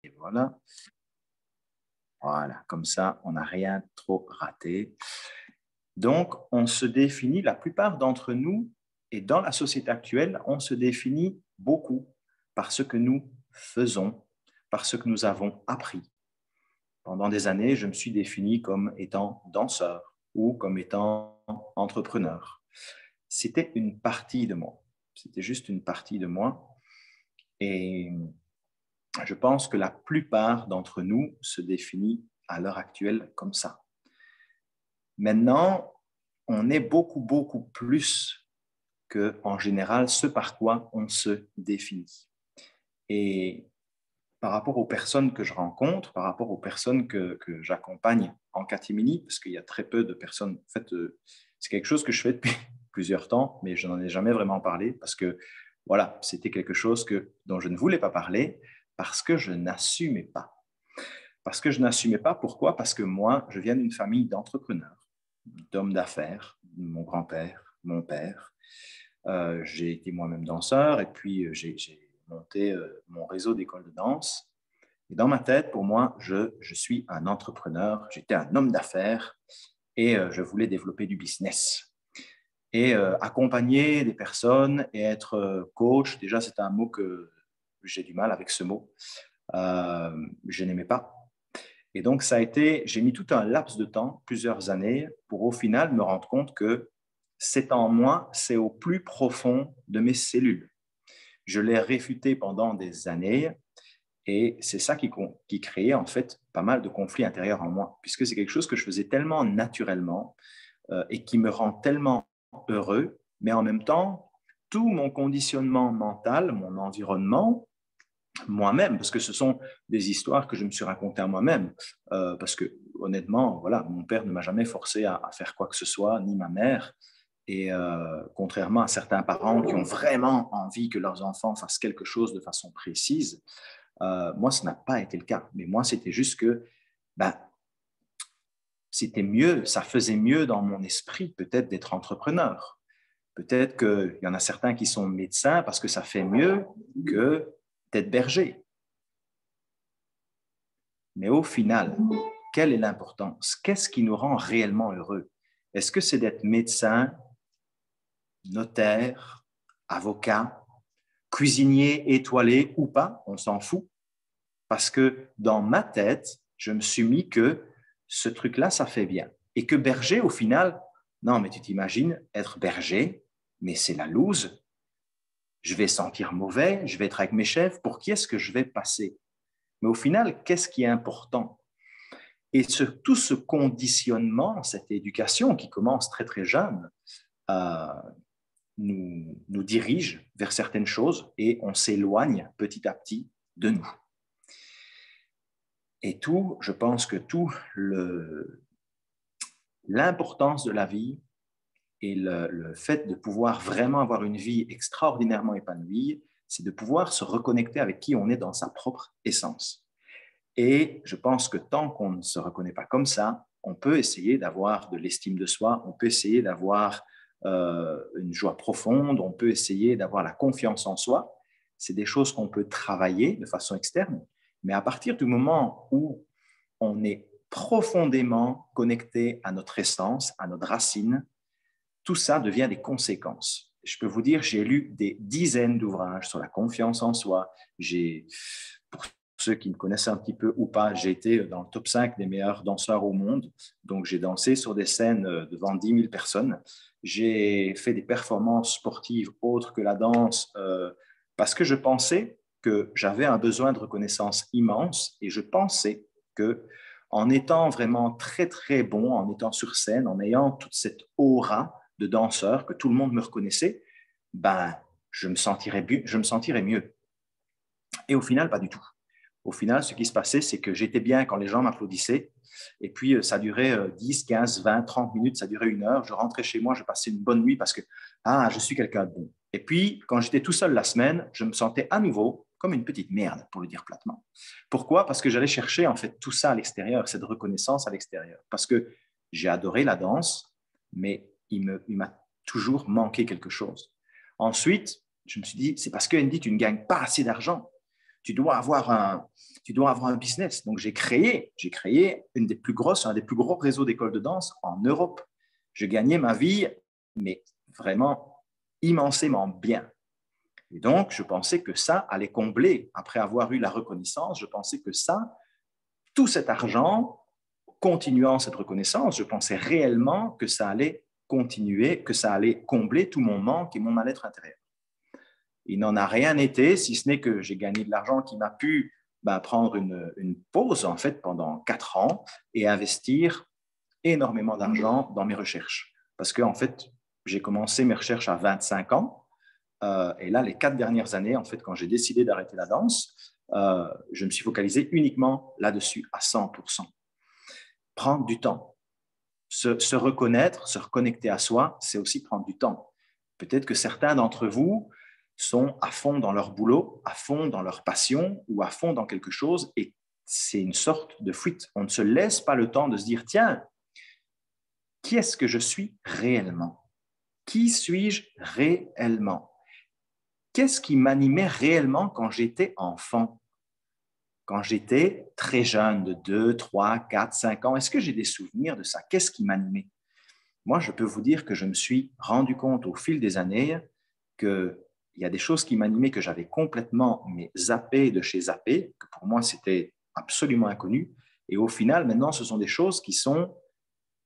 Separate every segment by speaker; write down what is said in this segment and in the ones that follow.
Speaker 1: Et voilà. Voilà, comme ça, on n'a rien trop raté. Donc, on se définit, la plupart d'entre nous, et dans la société actuelle, on se définit beaucoup par ce que nous faisons, par ce que nous avons appris. Pendant des années, je me suis défini comme étant danseur ou comme étant entrepreneur. C'était une partie de moi. C'était juste une partie de moi. Et je pense que la plupart d'entre nous se définit à l'heure actuelle comme ça. Maintenant, on est beaucoup plus que, en général, ce par quoi on se définit. Et par rapport aux personnes que je rencontre, par rapport aux personnes que j'accompagne en catimini, parce qu'il y a très peu de personnes, en fait, c'est quelque chose que je fais depuis plusieurs temps, mais je n'en ai jamais vraiment parlé, parce que, voilà, c'était quelque chose dont je ne voulais pas parler, parce que je n'assumais pas. Parce que je n'assumais pas, pourquoi? Parce que moi, je viens d'une famille d'entrepreneurs, d'hommes d'affaires, mon grand-père, mon père. J'ai été moi-même danseur et puis j'ai monté mon réseau d'écoles de danse. Et dans ma tête, pour moi, je suis un entrepreneur, j'étais un homme d'affaires et je voulais développer du business. Et accompagner des personnes et être coach, déjà c'est un mot que j'ai du mal avec ce mot. Je n'aimais pas. Et donc, j'ai mis tout un laps de temps, plusieurs années, pour au final me rendre compte que c'est en moi, c'est au plus profond de mes cellules. Je l'ai réfuté pendant des années et c'est ça qui créait en fait pas mal de conflits intérieurs en moi, puisque c'est quelque chose que je faisais tellement naturellement et qui me rend tellement heureux, mais en même temps, tout mon conditionnement mental, mon environnement, moi-même, parce que ce sont des histoires que je me suis racontées à moi-même, parce que honnêtement, voilà, mon père ne m'a jamais forcé à faire quoi que ce soit, ni ma mère, et contrairement à certains parents qui ont vraiment envie que leurs enfants fassent quelque chose de façon précise, moi, ce n'a pas été le cas, mais moi, c'était juste que, ben, c'était mieux, ça faisait mieux dans mon esprit peut-être d'être entrepreneur. Peut-être qu'il y en a certains qui sont médecins parce que ça fait mieux que d'être berger. Mais au final, quelle est l'importance? Qu'est-ce qui nous rend réellement heureux? Est-ce que c'est d'être médecin, notaire, avocat, cuisinier étoilé ou pas? On s'en fout. Parce que dans ma tête, je me suis mis que ce truc-là, ça fait bien. Et que berger, au final, non, mais tu t'imagines être berger, mais c'est la loose. Je vais sentir mauvais, je vais être avec mes chefs. Pour qui est-ce que je vais passer? Mais au final, qu'est-ce qui est important? Et tout ce conditionnement, cette éducation qui commence très jeune, euh, nous dirige vers certaines choses et on s'éloigne petit à petit de nous. Et je pense que l'importance de la vie et le fait de pouvoir vraiment avoir une vie extraordinairement épanouie, c'est de pouvoir se reconnecter avec qui on est dans sa propre essence. Et je pense que tant qu'on ne se reconnaît pas comme ça, on peut essayer d'avoir de l'estime de soi, on peut essayer d'avoir une joie profonde, on peut essayer d'avoir la confiance en soi. C'est des choses qu'on peut travailler de façon externe. Mais à partir du moment où on est profondément connecté à notre essence, à notre racine, tout ça devient des conséquences. Je peux vous dire, j'ai lu des dizaines d'ouvrages sur la confiance en soi. Pour ceux qui me connaissent un petit peu ou pas, j'ai été dans le top 5 des meilleurs danseurs au monde. Donc, j'ai dansé sur des scènes devant 10 000 personnes. J'ai fait des performances sportives autres que la danse parce que je pensais que j'avais un besoin de reconnaissance immense et je pensais que en étant vraiment très bon, en étant sur scène, en ayant toute cette aura de danseur, que tout le monde me reconnaissait, ben, je me sentirais mieux. Et au final, pas du tout. Au final, ce qui se passait, c'est que j'étais bien quand les gens m'applaudissaient. Et puis, ça durait 10, 15, 20, 30 minutes, ça durait 1 heure. Je rentrais chez moi, je passais une bonne nuit parce que, je suis quelqu'un de bon. Et puis, quand j'étais tout seul la semaine, je me sentais à nouveau comme une petite merde, pour le dire platement. Pourquoi? Parce que j'allais chercher, en fait, tout ça à l'extérieur, cette reconnaissance à l'extérieur. Parce que j'ai adoré la danse, mais il m'a toujours manqué quelque chose. Ensuite, je me suis dit, c'est parce que Andy, tu ne gagnes pas assez d'argent. tu dois avoir un business. Donc, j'ai créé un des plus gros réseaux d'écoles de danse en Europe. Je gagnais ma vie, mais vraiment immensément bien. Et donc, je pensais que ça allait combler, après avoir eu la reconnaissance, je pensais que ça, tout cet argent, continuant cette reconnaissance, je pensais réellement que ça allait continuer, que ça allait combler tout mon manque et mon mal-être intérieur. Il n'en a rien été, si ce n'est que j'ai gagné de l'argent qui m'a pu prendre une pause, en fait, pendant 4 ans et investir énormément d'argent dans mes recherches. Parce qu'en fait, j'ai commencé mes recherches à 25 ans. Et là, les 4 dernières années, en fait, quand j'ai décidé d'arrêter la danse, je me suis focalisé uniquement là-dessus, à 100%. Prendre du temps. Se reconnaître, se reconnecter à soi, c'est aussi prendre du temps. Peut-être que certains d'entre vous sont à fond dans leur boulot, à fond dans leur passion ou à fond dans quelque chose et c'est une sorte de fuite. On ne se laisse pas le temps de se dire, tiens, qui est-ce que je suis réellement? Qui suis-je réellement? Qu'est-ce qui m'animait réellement quand j'étais enfant? Quand j'étais très jeune, de 2, 3, 4, 5 ans, est-ce que j'ai des souvenirs de ça? Qu'est-ce qui m'animait? Moi, je peux vous dire que je me suis rendu compte au fil des années qu'il y a des choses qui m'animaient que j'avais complètement zappées de chez zappées, que pour moi, c'était absolument inconnu. Et au final, maintenant, ce sont des choses qui sont,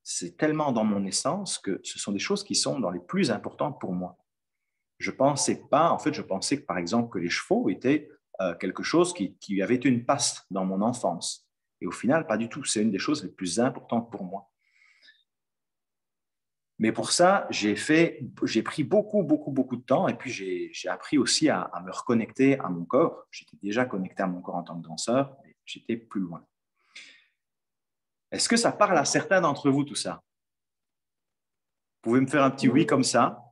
Speaker 1: c'est tellement dans mon essence que ce sont des choses qui sont dans les plus importantes pour moi. Je pensais que par exemple que les chevaux étaient quelque chose qui avait une passe dans mon enfance. Et au final, pas du tout. C'est une des choses les plus importantes pour moi. Mais pour ça, j'ai pris beaucoup de temps et puis j'ai appris aussi à me reconnecter à mon corps. J'étais déjà connecté à mon corps en tant que danseur, mais j'étais plus loin. Est-ce que ça parle à certains d'entre vous, tout ça? Vous pouvez me faire un petit oui comme ça?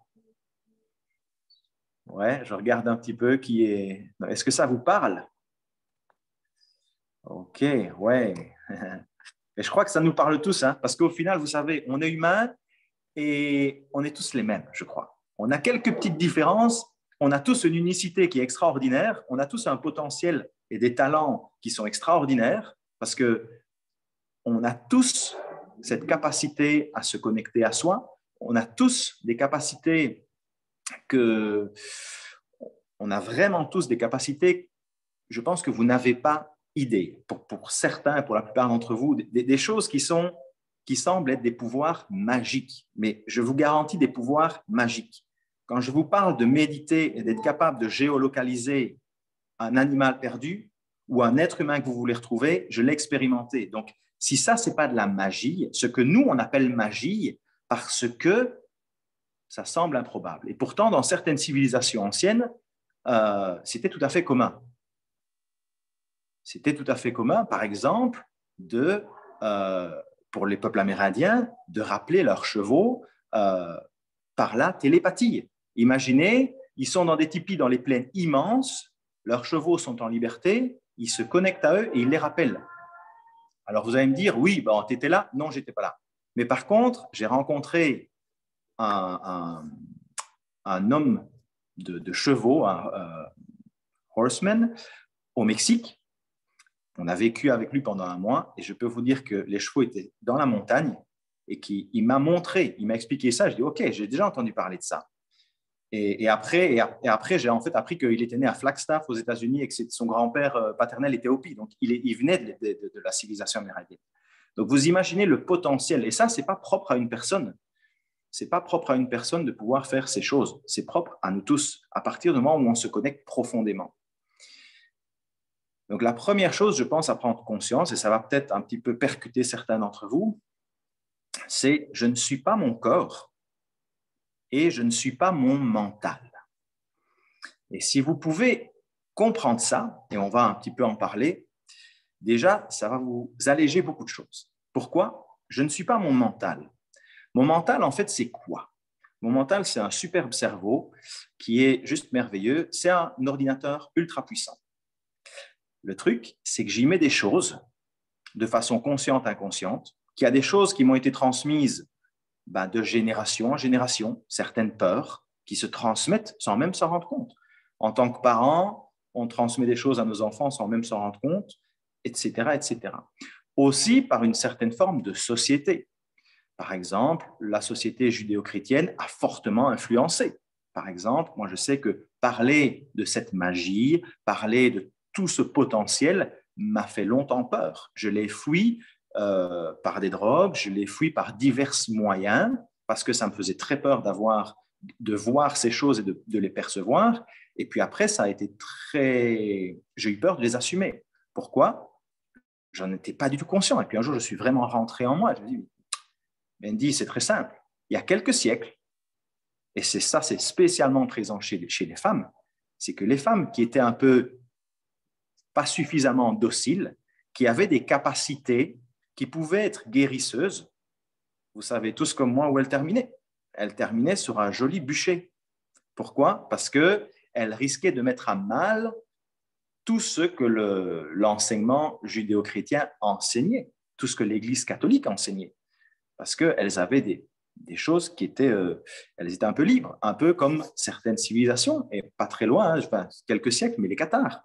Speaker 1: Ouais, je regarde un petit peu qui est... Est-ce que ça vous parle? Ok, ouais. Et je crois que ça nous parle tous, hein, parce qu'au final, vous savez, on est humain et on est tous les mêmes, je crois. On a quelques petites différences, on a tous une unicité qui est extraordinaire, on a tous un potentiel et des talents qui sont extraordinaires, parce que on a tous cette capacité à se connecter à soi, on a tous des capacités on a vraiment tous des capacités, je pense que vous n'avez pas idée, pour certains, pour la plupart d'entre vous, des choses qui semblent être des pouvoirs magiques. Mais je vous garantis des pouvoirs magiques. Quand je vous parle de méditer et d'être capable de géolocaliser un animal perdu ou un être humain que vous voulez retrouver, je l'ai expérimenté. Donc, si ça, ce n'est pas de la magie, ce que nous, on appelle magie, parce que ça semble improbable. Et pourtant, dans certaines civilisations anciennes, c'était tout à fait commun. C'était tout à fait commun, par exemple, pour les peuples amérindiens, de rappeler leurs chevaux par la télépathie. Imaginez, ils sont dans des tipis dans les plaines immenses, leurs chevaux sont en liberté, ils se connectent à eux et ils les rappellent. Alors vous allez me dire, oui, tu étais là? Non, je n'étais pas là. Mais par contre, j'ai rencontré un homme de chevaux, un horseman, au Mexique. On a vécu avec lui pendant 1 mois et je peux vous dire que les chevaux étaient dans la montagne et il m'a montré, il m'a expliqué ça. Je dis, OK, j'ai déjà entendu parler de ça. Et après, j'ai en fait appris qu'il était né à Flagstaff aux États-Unis et que son grand-père paternel était Hopi. Donc, il venait de la civilisation amérindienne. Donc, vous imaginez le potentiel. Et ça, ce n'est pas propre à une personne. Ce n'est pas propre à une personne de pouvoir faire ces choses. C'est propre à nous tous, à partir du moment où on se connecte profondément. Donc, la première chose, je pense, à prendre conscience, et ça va peut-être un petit peu percuter certains d'entre vous, c'est je ne suis pas mon corps et je ne suis pas mon mental. Et si vous pouvez comprendre ça, et on va un petit peu en parler, déjà, ça va vous alléger beaucoup de choses. Pourquoi? Je ne suis pas mon mental. Mon mental, en fait, c'est quoi? Mon mental, c'est un superbe cerveau qui est juste merveilleux. C'est un ordinateur ultra puissant. Le truc, c'est que j'y mets des choses de façon consciente, inconsciente, qu'il y a des choses qui m'ont été transmises de génération en génération, certaines peurs qui se transmettent sans même s'en rendre compte. En tant que parent, on transmet des choses à nos enfants sans même s'en rendre compte, etc., etc. Aussi par une certaine forme de société. Par exemple, la société judéo-chrétienne a fortement influencé. Par exemple, moi je sais que parler de cette magie, parler de tout ce potentiel m'a fait longtemps peur. Je l'ai fui par des drogues, je l'ai fui par divers moyens, parce que ça me faisait très peur de voir ces choses et de les percevoir. Et puis après, ça a été très... J'ai eu peur de les assumer. Pourquoi? J'en étais pas du tout conscient. Et puis un jour, je suis vraiment rentré en moi. Je me dis, Mendy, c'est très simple. Il y a quelques siècles, et c'est ça, c'est spécialement présent chez les femmes, c'est que les femmes qui étaient un peu pas suffisamment dociles, qui avaient des capacités, qui pouvaient être guérisseuses, vous savez tous comme moi où elles terminaient. Elles terminaient sur un joli bûcher. Pourquoi? Parce qu'elles risquaient de mettre à mal tout ce que l'enseignement judéo-chrétien enseignait, tout ce que l'Église catholique enseignait. Parce qu'elles avaient des choses qui étaient, elles étaient un peu libres, un peu comme certaines civilisations, et pas très loin, hein, enfin, quelques siècles, mais les Cathares.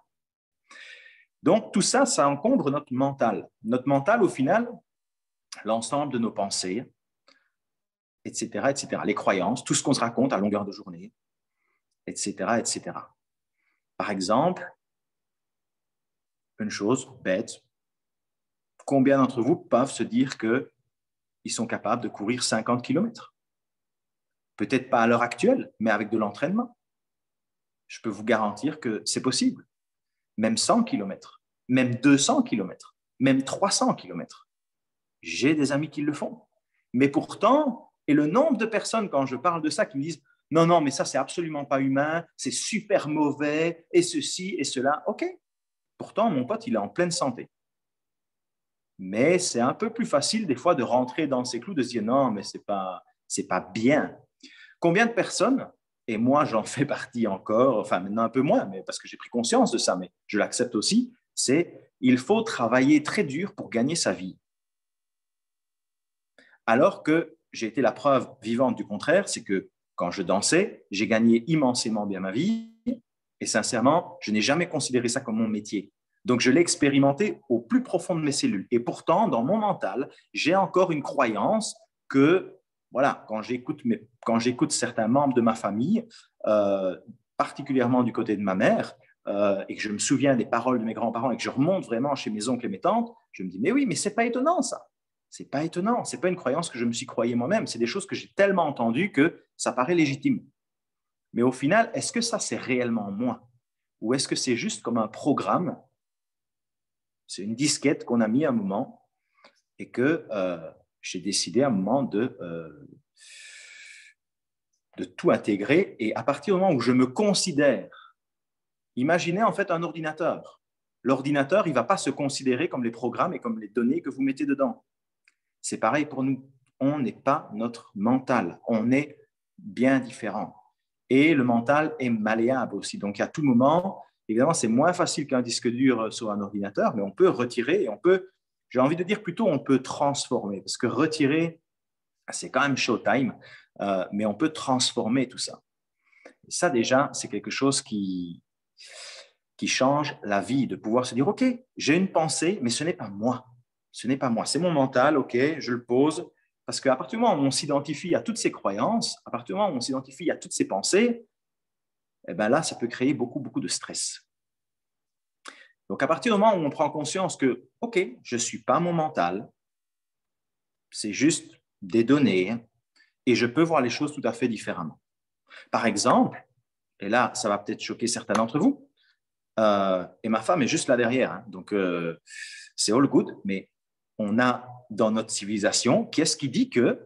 Speaker 1: Donc tout ça, ça encombre notre mental. Notre mental, au final, l'ensemble de nos pensées, etc., etc., les croyances, tout ce qu'on se raconte à longueur de journée, etc., etc. Par exemple, une chose bête, combien d'entre vous peuvent se dire qu'ils sont capables de courir 50 km? Peut-être pas à l'heure actuelle, mais avec de l'entraînement. Je peux vous garantir que c'est possible. Même 100 km, même 200 km, même 300 km. J'ai des amis qui le font. Mais pourtant, et le nombre de personnes, quand je parle de ça, qui me disent « Non, non, mais ça, c'est absolument pas humain, c'est super mauvais, et ceci et cela. » OK. Pourtant, mon pote, il est en pleine santé. Mais c'est un peu plus facile, des fois, de rentrer dans ces clous, de se dire « Non, mais c'est pas bien. » Combien de personnes, et moi j'en fais partie encore, enfin maintenant un peu moins, mais parce que j'ai pris conscience de ça, mais je l'accepte aussi, c'est il faut travailler très dur pour gagner sa vie. Alors que j'ai été la preuve vivante du contraire, c'est que quand je dansais, j'ai gagné immensément bien ma vie, et sincèrement, je n'ai jamais considéré ça comme mon métier. Donc je l'ai expérimenté au plus profond de mes cellules. Et pourtant, dans mon mental, j'ai encore une croyance que voilà, quand j'écoute certains membres de ma famille, particulièrement du côté de ma mère, et que je me souviens des paroles de mes grands-parents et que je remonte vraiment chez mes oncles et mes tantes, je me dis, mais oui, mais c'est pas étonnant ça. C'est pas étonnant. C'est pas une croyance que je me suis croyée moi-même. C'est des choses que j'ai tellement entendues que ça paraît légitime. Mais au final, est-ce que ça, c'est réellement moi? Ou est-ce que c'est juste comme un programme? C'est une disquette qu'on a mis à un moment et que j'ai décidé à un moment de tout intégrer. Et à partir du moment où je me considère, imaginez en fait un ordinateur. L'ordinateur, il ne va pas se considérer comme les programmes et comme les données que vous mettez dedans. C'est pareil pour nous. On n'est pas notre mental. On est bien différent. Et le mental est malléable aussi. Donc, à tout moment, évidemment, c'est moins facile qu'un disque dur sur un ordinateur, mais on peut retirer et on peut, j'ai envie de dire plutôt, on peut transformer. Parce que retirer, c'est quand même showtime, mais on peut transformer tout ça. Et ça, déjà, c'est quelque chose qui change la vie, de pouvoir se dire, OK, j'ai une pensée, mais ce n'est pas moi. Ce n'est pas moi, c'est mon mental, OK, je le pose. Parce qu'à partir du moment où on s'identifie à toutes ces croyances, à partir du moment où on s'identifie à toutes ces pensées, eh ben là, ça peut créer beaucoup, beaucoup de stress. Donc, à partir du moment où on prend conscience que, OK, je ne suis pas mon mental, c'est juste des données, et je peux voir les choses tout à fait différemment. Par exemple, et là, ça va peut-être choquer certains d'entre vous, et ma femme est juste là derrière, hein, donc c'est all good, mais on a dans notre civilisation, qui est-ce qui dit que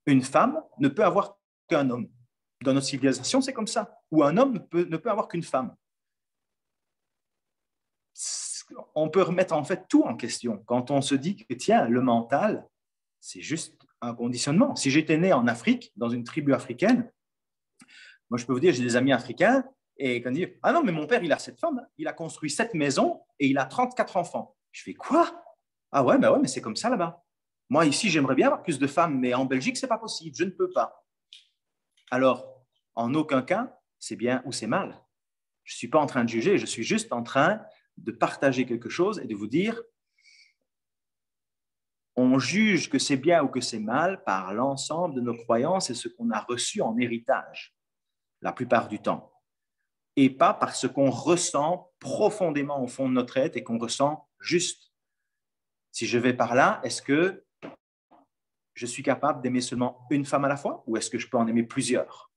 Speaker 1: une femme ne peut avoir qu'un homme? Dans notre civilisation, c'est comme ça. Ou un homme ne peut avoir qu'une femme. On peut remettre en fait tout en question quand on se dit que, tiens, le mental, c'est juste un conditionnement. Si j'étais né en Afrique, dans une tribu africaine, moi, je peux vous dire, j'ai des amis africains, et quand ils disent, ah non, mais mon père, il a 7 femmes, il a construit 7 maisons et il a 34 enfants. Je fais quoi? Ah ouais, ben ouais, mais c'est comme ça là-bas. Moi, ici, j'aimerais bien avoir plus de femmes, mais en Belgique, c'est pas possible, je ne peux pas. Alors, en aucun cas, c'est bien ou c'est mal. Je ne suis pas en train de juger, je suis juste en train de partager quelque chose et de vous dire, on juge que c'est bien ou que c'est mal par l'ensemble de nos croyances et ce qu'on a reçu en héritage, la plupart du temps, et pas par ce qu'on ressent profondément au fond de notre être et qu'on ressent juste. Si je vais par là, est-ce que je suis capable d'aimer seulement une femme à la fois ou est-ce que je peux en aimer plusieurs?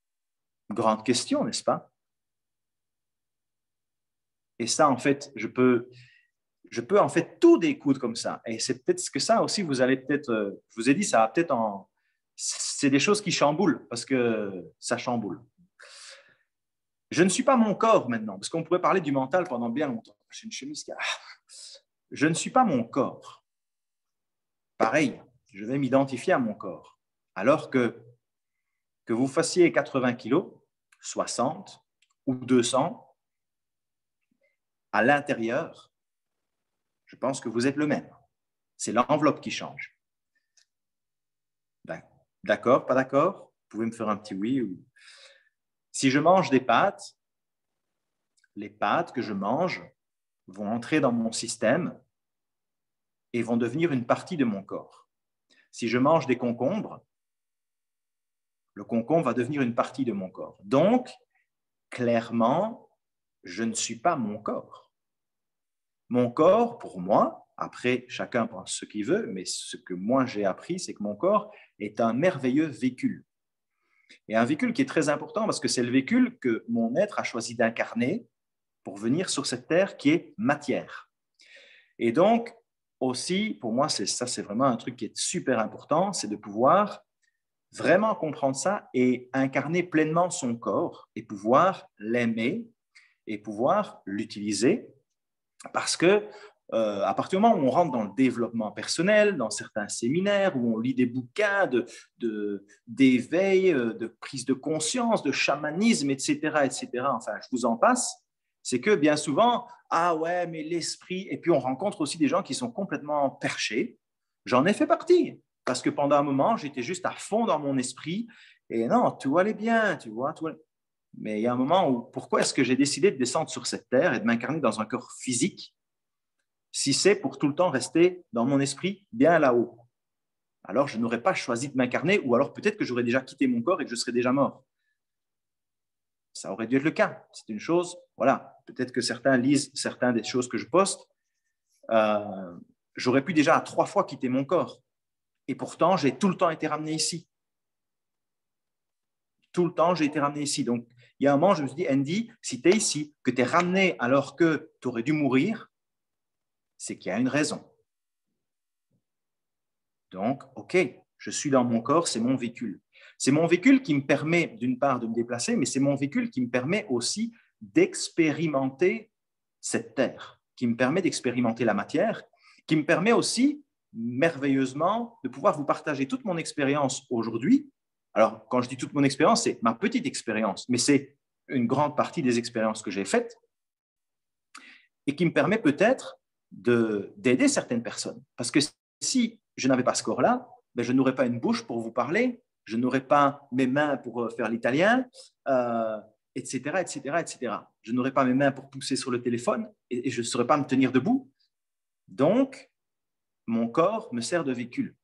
Speaker 1: Grande question, n'est-ce pas? Et ça, en fait, je peux en fait tout découdre comme ça. Et c'est peut-être ce que ça aussi, vous allez peut-être, je vous ai dit, ça va peut-être en... C'est des choses qui chamboulent parce que ça chamboule. Je ne suis pas mon corps maintenant, parce qu'on pourrait parler du mental pendant bien longtemps. J'ai une chemise qui a... Je ne suis pas mon corps. Pareil, je vais m'identifier à mon corps. Alors que vous fassiez 80 kilos, 60 ou 200, à l'intérieur, je pense que vous êtes le même. C'est l'enveloppe qui change. Ben, d'accord, pas d'accord? Vous pouvez me faire un petit oui ou... Si je mange des pâtes, les pâtes que je mange vont entrer dans mon système et vont devenir une partie de mon corps. Si je mange des concombres, le concombre va devenir une partie de mon corps. Donc, clairement, je ne suis pas mon corps. Mon corps, pour moi, après, chacun pense ce qu'il veut, mais ce que moi j'ai appris, c'est que mon corps est un merveilleux véhicule. Et un véhicule qui est très important parce que c'est le véhicule que mon être a choisi d'incarner pour venir sur cette terre qui est matière. Et donc, aussi, pour moi, c'est vraiment un truc qui est super important, c'est de pouvoir vraiment comprendre ça et incarner pleinement son corps et pouvoir l'aimer et pouvoir l'utiliser parce que à partir du moment où on rentre dans le développement personnel, dans certains séminaires, où on lit des bouquins d'éveil, de prise de conscience, de chamanisme, etc., enfin, je vous en passe, c'est que bien souvent, ah ouais, mais l'esprit, et puis on rencontre aussi des gens qui sont complètement perchés. J'en ai fait partie, parce que pendant un moment, j'étais juste à fond dans mon esprit, et non, tout allait bien, tu vois, tout allait... Mais il y a un moment où, pourquoi est-ce que j'ai décidé de descendre sur cette terre et de m'incarner dans un corps physique si c'est pour tout le temps rester dans mon esprit bien là-haut? Alors je n'aurais pas choisi de m'incarner, ou alors peut-être que j'aurais déjà quitté mon corps et que je serais déjà mort. Ça aurait dû être le cas. C'est une chose, voilà, peut-être que certains lisent certaines des choses que je poste. J'aurais pu déjà à 3 fois quitter mon corps. Et pourtant, j'ai tout le temps été ramené ici. Tout le temps, j'ai été ramené ici. Donc, il y a un moment, je me suis dit, Andy, si tu es ici, que tu es ramené alors que tu aurais dû mourir, c'est qu'il y a une raison. Donc, OK, je suis dans mon corps, c'est mon véhicule. C'est mon véhicule qui me permet, d'une part, de me déplacer, mais c'est mon véhicule qui me permet aussi d'expérimenter cette terre, qui me permet d'expérimenter la matière, qui me permet aussi, merveilleusement, de pouvoir vous partager toute mon expérience aujourd'hui. Alors, quand je dis toute mon expérience, c'est ma petite expérience, mais c'est une grande partie des expériences que j'ai faites et qui me permet peut-être d'aider certaines personnes. Parce que si je n'avais pas ce corps-là, ben je n'aurais pas une bouche pour vous parler, je n'aurais pas mes mains pour faire l'italien, etc., etc., etc. Je n'aurais pas mes mains pour pousser sur le téléphone et je ne saurais pas me tenir debout. Donc, mon corps me sert de véhicule.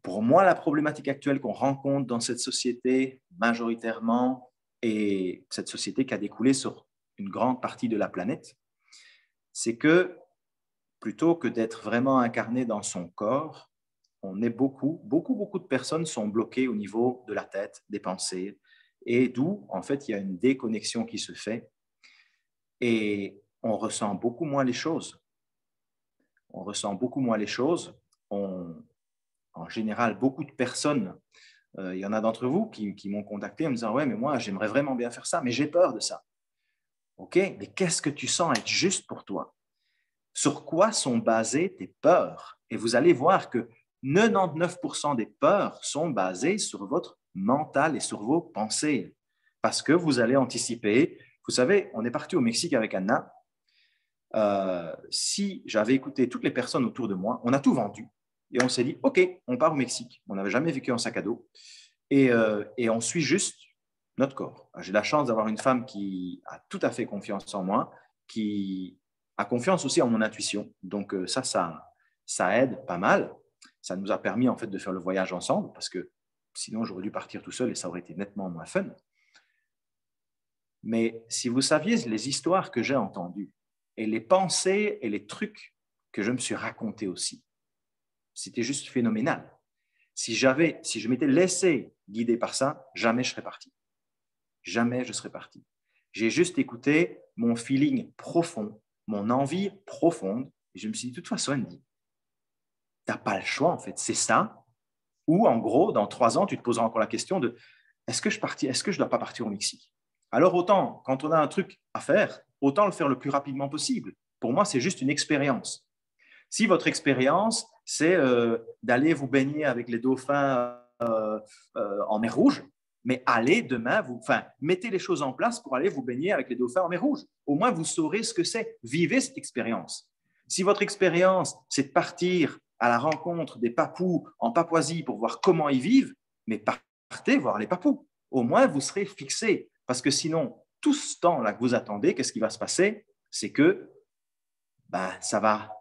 Speaker 1: Pour moi, la problématique actuelle qu'on rencontre dans cette société majoritairement, et cette société qui a découlé sur une grande partie de la planète, c'est que plutôt que d'être vraiment incarné dans son corps, on est beaucoup de personnes sont bloquées au niveau de la tête, des pensées, et d'où, en fait, il y a une déconnexion qui se fait et on ressent beaucoup moins les choses. On ressent beaucoup moins les choses. En général, beaucoup de personnes, il y en a d'entre vous qui m'ont contacté en me disant « Ouais, mais moi, j'aimerais vraiment bien faire ça, mais j'ai peur de ça. » OK, mais qu'est-ce que tu sens être juste pour toi? Sur quoi sont basées tes peurs? Et vous allez voir que 99% des peurs sont basées sur votre mental et sur vos pensées. Parce que vous allez anticiper. Vous savez, on est parti au Mexique avec Anna. Si j'avais écouté toutes les personnes autour de moi, on a tout vendu. Et on s'est dit, OK, on part au Mexique. On n'avait jamais vécu en sac à dos. Et on suit juste notre corps. J'ai la chance d'avoir une femme qui a tout à fait confiance en moi, qui a confiance aussi en mon intuition. Donc ça aide pas mal. Ça nous a permis en fait de faire le voyage ensemble parce que sinon j'aurais dû partir tout seul et ça aurait été nettement moins fun. Mais si vous saviez les histoires que j'ai entendues et les pensées et les trucs que je me suis raconté aussi, c'était juste phénoménal. Si je m'étais laissé guider par ça, jamais je serais parti. Jamais je serais parti. J'ai juste écouté mon feeling profond, mon envie profonde, et je me suis dit, de toute façon, Andy, tu n'as pas le choix, en fait, c'est ça. Ou en gros, dans 3 ans, tu te poseras encore la question de est-ce que je ne dois pas partir au Mexique? Alors autant, quand on a un truc à faire, autant le faire le plus rapidement possible. Pour moi, c'est juste une expérience. Si votre expérience, c'est d'aller vous baigner avec les dauphins en mer Rouge, mais allez demain, mettez les choses en place pour aller vous baigner avec les dauphins en mer Rouge. Au moins, vous saurez ce que c'est. Vivez cette expérience. Si votre expérience, c'est de partir à la rencontre des Papous en Papouasie pour voir comment ils vivent, mais partez voir les Papous. Au moins, vous serez fixé. Parce que sinon, tout ce temps-là que vous attendez, qu'est-ce qui va se passer? C'est que ça va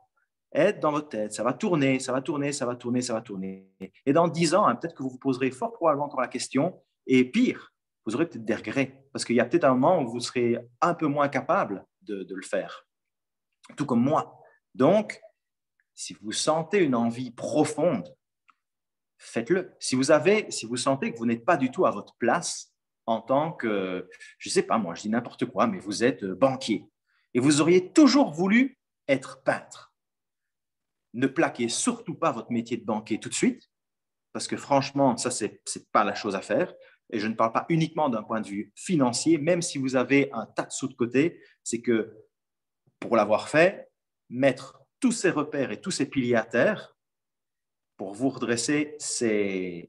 Speaker 1: être dans votre tête, ça va tourner, ça va tourner, ça va tourner, ça va tourner. Et dans 10 ans, peut-être que vous vous poserez fort probablement encore la question, et pire, vous aurez peut-être des regrets, parce qu'il y a peut-être un moment où vous serez un peu moins capable de le faire, tout comme moi. Donc, si vous sentez une envie profonde, faites-le. Si vous sentez que vous n'êtes pas du tout à votre place en tant que, je ne sais pas moi, je dis n'importe quoi, mais vous êtes banquier, et vous auriez toujours voulu être peintre, ne plaquez surtout pas votre métier de banquier tout de suite, parce que franchement, ça, ce n'est pas la chose à faire. Et je ne parle pas uniquement d'un point de vue financier, même si vous avez un tas de sous de côté, c'est que pour l'avoir fait, mettre tous ces repères et tous ces piliers à terre pour vous redresser, c'est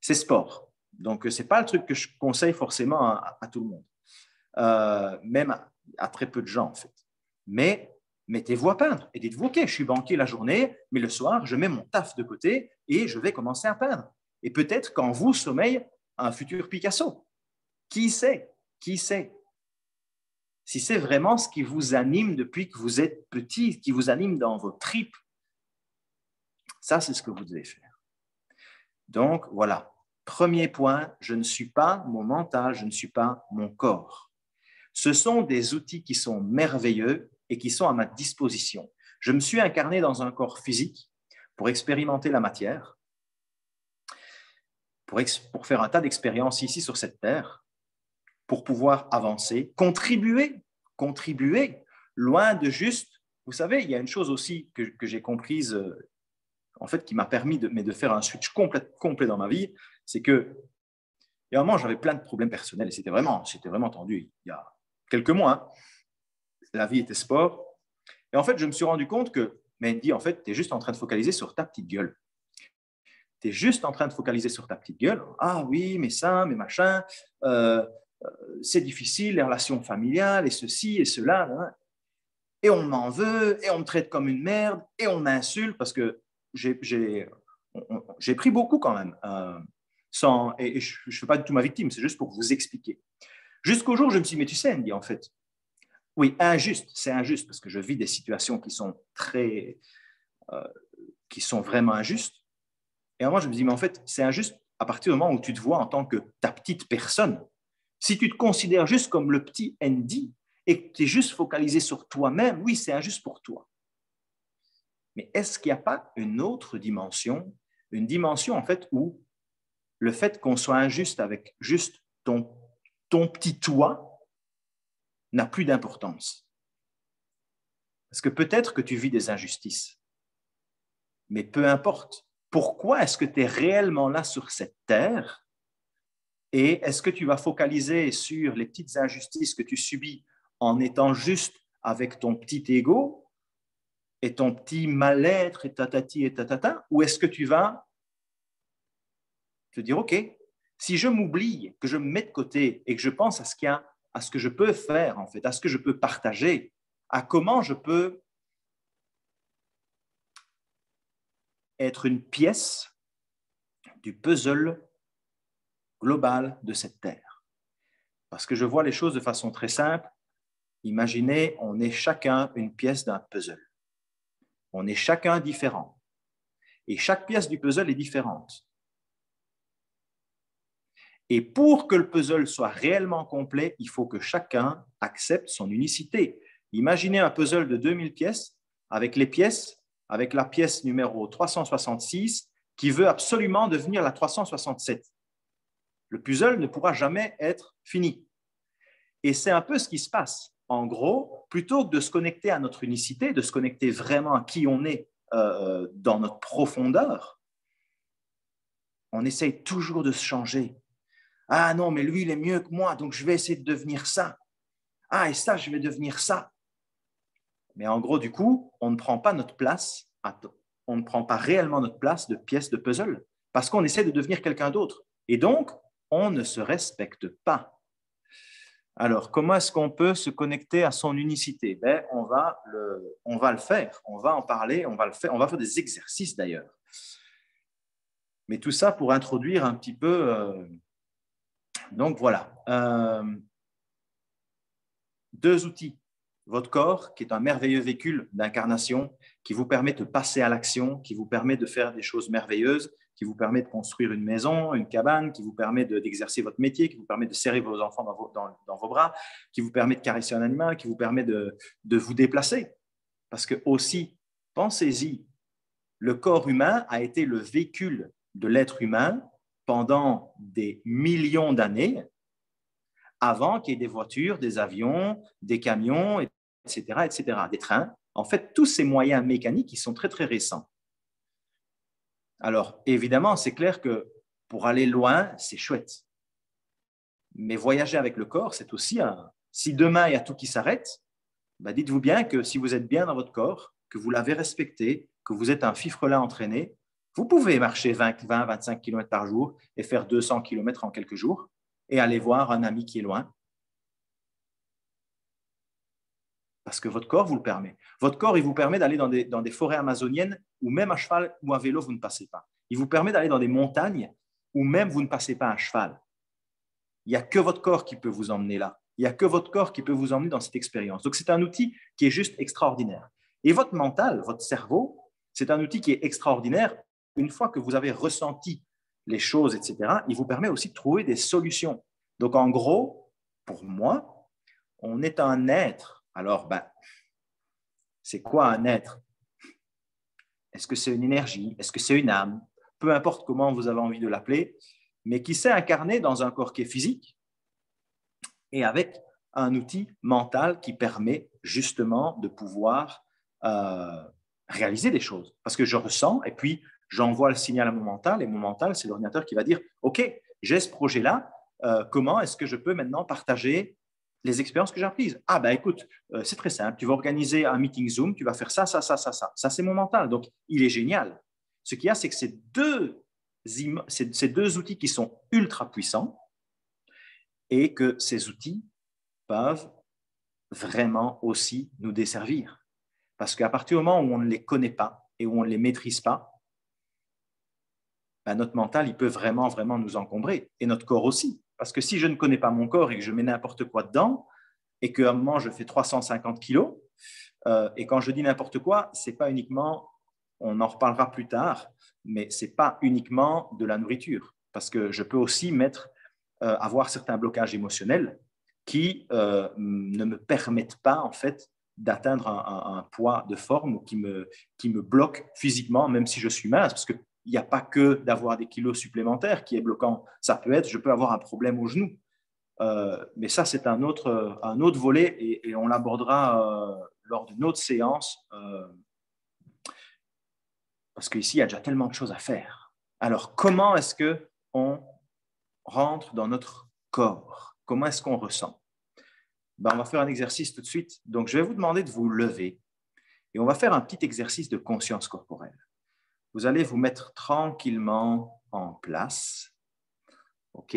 Speaker 1: sport. Donc, ce n'est pas le truc que je conseille forcément à tout le monde, même à très peu de gens, en fait. Mais mettez-vous à peindre et dites-vous, OK, je suis banquier la journée, mais le soir, je mets mon taf de côté et je vais commencer à peindre. Et peut-être qu'en vous sommeille un futur Picasso. Qui sait? Qui sait? Si c'est vraiment ce qui vous anime depuis que vous êtes petit, qui vous anime dans vos tripes, ça, c'est ce que vous devez faire. Donc, voilà. Premier point, je ne suis pas mon mental, je ne suis pas mon corps. Ce sont des outils qui sont merveilleux et qui sont à ma disposition. Je me suis incarné dans un corps physique pour expérimenter la matière, pour faire un tas d'expériences ici sur cette terre, pour pouvoir avancer, contribuer, loin de juste, vous savez, il y a une chose aussi que j'ai comprise, en fait, qui m'a permis de faire un switch complet dans ma vie, c'est que, il y a un moment, j'avais plein de problèmes personnels et c'était vraiment tendu. Il y a quelques mois, hein, la vie était sport. Et en fait, je me suis rendu compte que, Mandy, en fait, tu es juste en train de focaliser sur ta petite gueule. Tu es juste en train de focaliser sur ta petite gueule. Ah oui, mais ça, mais machin, c'est difficile, les relations familiales, et ceci, et cela. Hein. Et on m'en veut, et on me traite comme une merde, et on m'insulte, parce que j'ai pris beaucoup quand même. Et je ne fais pas du tout ma victime, c'est juste pour vous expliquer. Jusqu'au jour où je me suis dit, mais tu sais, Andy, en fait, oui, c'est injuste, parce que je vis des situations qui sont qui sont vraiment injustes. Et moi, je me dis, mais en fait, c'est injuste à partir du moment où tu te vois en tant que ta petite personne. Si tu te considères juste comme le petit Andy et que tu es juste focalisé sur toi-même, oui, c'est injuste pour toi. Mais est-ce qu'il n'y a pas une autre dimension, une dimension en fait où le fait qu'on soit injuste avec juste ton petit toi n'a plus d'importance? Parce que peut-être que tu vis des injustices, mais peu importe. Pourquoi est-ce que tu es réellement là sur cette terre? Et est-ce que tu vas focaliser sur les petites injustices que tu subis en étant juste avec ton petit ego et ton petit mal-être et tatati et tatata? Ou est-ce que tu vas te dire, OK, si je m'oublie, que je me mets de côté et que je pense à ce que je peux faire, en fait, à ce que je peux partager, à comment je peux être une pièce du puzzle global de cette terre. Parce que je vois les choses de façon très simple. Imaginez, on est chacun une pièce d'un puzzle. On est chacun différent. Et chaque pièce du puzzle est différente. Et pour que le puzzle soit réellement complet, il faut que chacun accepte son unicité. Imaginez un puzzle de 2000 pièces avec les pièces, avec la pièce numéro 366 qui veut absolument devenir la 367. Le puzzle ne pourra jamais être fini. Et c'est un peu ce qui se passe. En gros, plutôt que de se connecter à notre unicité, de se connecter vraiment à qui on est dans notre profondeur, on essaye toujours de se changer. Ah non, mais lui, il est mieux que moi, donc je vais essayer de devenir ça. Ah, et ça, je vais devenir ça. Mais en gros, du coup, on ne prend pas notre place, on ne prend pas réellement notre place de pièce de puzzle, parce qu'on essaie de devenir quelqu'un d'autre. Et donc, on ne se respecte pas. Alors, comment est-ce qu'on peut se connecter à son unicité? On va le faire, on va en parler, on va faire des exercices d'ailleurs. Mais tout ça pour introduire un petit peu... donc voilà, deux outils. Votre corps, qui est un merveilleux véhicule d'incarnation, qui vous permet de passer à l'action, qui vous permet de faire des choses merveilleuses, qui vous permet de construire une maison, une cabane, qui vous permet d'exercer votre métier, qui vous permet de serrer vos enfants dans vos bras, qui vous permet de caresser un animal, qui vous permet de vous déplacer. Parce que aussi, pensez-y, le corps humain a été le véhicule de l'être humain pendant des millions d'années, avant qu'il y ait des voitures, des avions, des camions, etc., des trains. En fait, tous ces moyens mécaniques, ils sont très, très récents. Alors, évidemment, c'est clair que pour aller loin, c'est chouette. Mais voyager avec le corps, c'est aussi un... Si demain, il y a tout qui s'arrête, dites-vous bien que si vous êtes bien dans votre corps, que vous l'avez respecté, que vous êtes un fifrelat entraîné, vous pouvez marcher 20-25 km par jour et faire 200 km en quelques jours et aller voir un ami qui est loin. Parce que votre corps vous le permet. Votre corps, il vous permet d'aller dans des forêts amazoniennes où même à cheval ou à vélo, vous ne passez pas. Il vous permet d'aller dans des montagnes où même vous ne passez pas à cheval. Il n'y a que votre corps qui peut vous emmener là. Il n'y a que votre corps qui peut vous emmener dans cette expérience. Donc, c'est un outil qui est juste extraordinaire. Et votre mental, votre cerveau, c'est un outil qui est extraordinaire. Une fois que vous avez ressenti les choses, etc., il vous permet aussi de trouver des solutions. Donc, en gros, pour moi, on est un être. Alors, c'est quoi un être? Est-ce que c'est une énergie? Est-ce que c'est une âme? Peu importe comment vous avez envie de l'appeler, mais qui s'est incarné dans un corps qui est physique et avec un outil mental qui permet justement de pouvoir réaliser des choses. Parce que je ressens et puis j'envoie le signal à mon mental et mon mental, c'est l'ordinateur qui va dire, OK, j'ai ce projet-là, comment est-ce que je peux maintenant partager les expériences que j'ai apprises? Ah, écoute, c'est très simple, tu vas organiser un meeting Zoom, tu vas faire ça, ça, ça, ça, ça. Ça, c'est mon mental. Donc, il est génial. Ce qu'il y a, c'est que ces deux outils qui sont ultra puissants et que ces outils peuvent vraiment aussi nous desservir. Parce qu'à partir du moment où on ne les connaît pas et où on ne les maîtrise pas, notre mental, il peut vraiment, vraiment nous encombrer. Et notre corps aussi. Parce que si je ne connais pas mon corps et que je mets n'importe quoi dedans, et qu'à un moment, je fais 350 kilos, et quand je dis n'importe quoi, c'est pas uniquement, on en reparlera plus tard, mais c'est pas uniquement de la nourriture. Parce que je peux aussi avoir certains blocages émotionnels qui ne me permettent pas, en fait, d'atteindre un poids de forme ou qui me bloque physiquement, même si je suis mince. Parce qu'il n'y a pas que d'avoir des kilos supplémentaires qui est bloquant. Ça peut être, je peux avoir un problème au genou. Mais ça, c'est un autre volet et on l'abordera lors d'une autre séance parce qu'ici, il y a déjà tellement de choses à faire. Alors, comment est-ce qu'on rentre dans notre corps? Comment est-ce qu'on ressent? On va faire un exercice tout de suite. Donc, je vais vous demander de vous lever et on va faire un petit exercice de conscience corporelle. Vous allez vous mettre tranquillement en place. OK?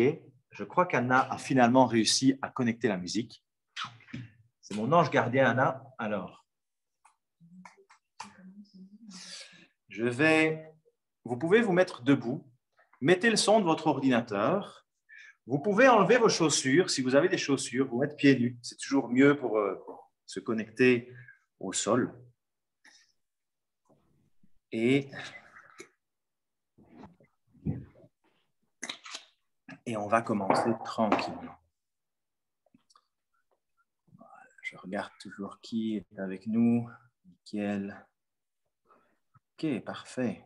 Speaker 1: Je crois qu'Anna a finalement réussi à connecter la musique. C'est mon ange gardien, Anna. Alors, vous pouvez vous mettre debout. Mettez le son de votre ordinateur Vous pouvez enlever vos chaussures. Si vous avez des chaussures, vous mettre pieds nus. C'est toujours mieux pour se connecter au sol. Et on va commencer tranquillement. Je regarde toujours qui est avec nous. Nickel. Ok, parfait.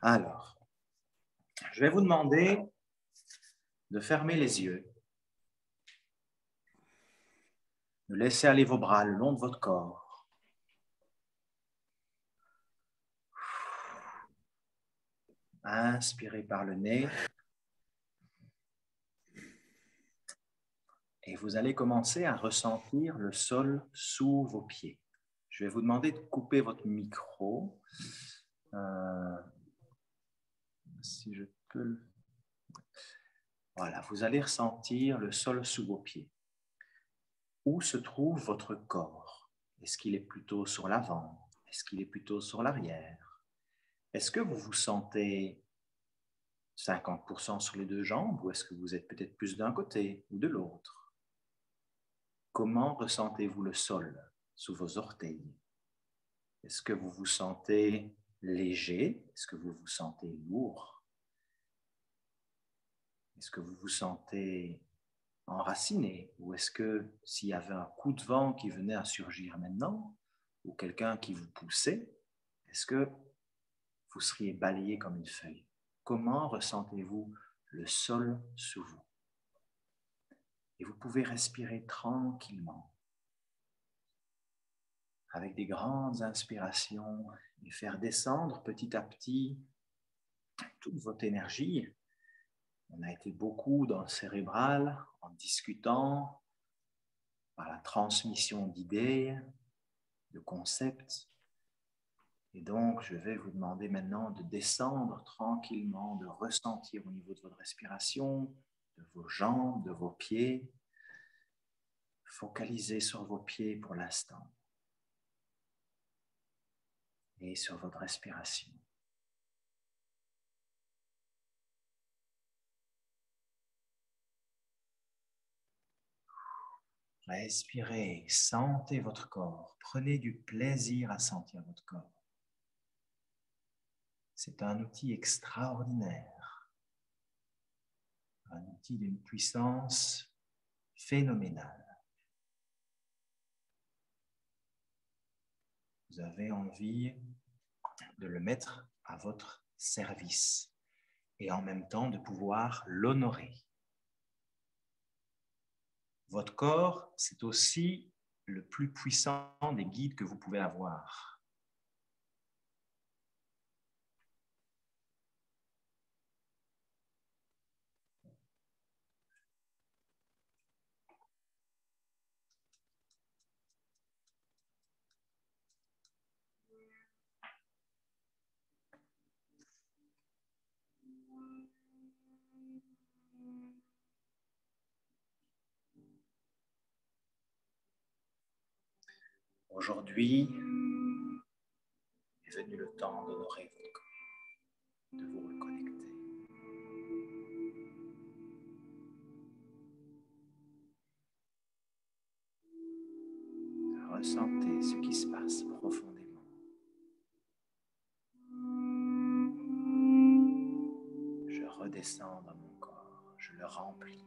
Speaker 1: Alors, je vais vous demander de fermer les yeux, de laisser aller vos bras le long de votre corps. Inspirez par le nez. Et vous allez commencer à ressentir le sol sous vos pieds. Je vais vous demander de couper votre micro. Si je peux. Voilà, vous allez ressentir le sol sous vos pieds. Où se trouve votre corps? Est-ce qu'il est plutôt sur l'avant? Est-ce qu'il est plutôt sur l'arrière? Est-ce que vous vous sentez 50% sur les deux jambes ou est-ce que vous êtes peut-être plus d'un côté ou de l'autre? Comment ressentez-vous le sol sous vos orteils? Est-ce que vous vous sentez léger? Est-ce que vous vous sentez lourd? Est-ce que vous vous sentez enraciné? Ou est-ce que s'il y avait un coup de vent qui venait à surgir maintenant, ou quelqu'un qui vous poussait, est-ce que vous seriez balayé comme une feuille? Comment ressentez-vous le sol sous vous? Et vous pouvez respirer tranquillement, avec des grandes inspirations, et faire descendre petit à petit toute votre énergie. On a été beaucoup dans le cérébral, en discutant, par la transmission d'idées, de concepts. Et donc, je vais vous demander maintenant de descendre tranquillement, de ressentir au niveau de votre respiration, de vos jambes, de vos pieds. Focalisez sur vos pieds pour l'instant et sur votre respiration. Respirez, sentez votre corps, prenez du plaisir à sentir votre corps. C'est un outil extraordinaire, un outil d'une puissance phénoménale. Vous avez envie de le mettre à votre service et en même temps de pouvoir l'honorer. Votre corps, c'est aussi le plus puissant des guides que vous pouvez avoir. Aujourd'hui est venu le temps d'honorer votre corps, de vous reconnecter. Ressentez ce qui se passe profondément. Je redescends dans mon corps, je le remplis.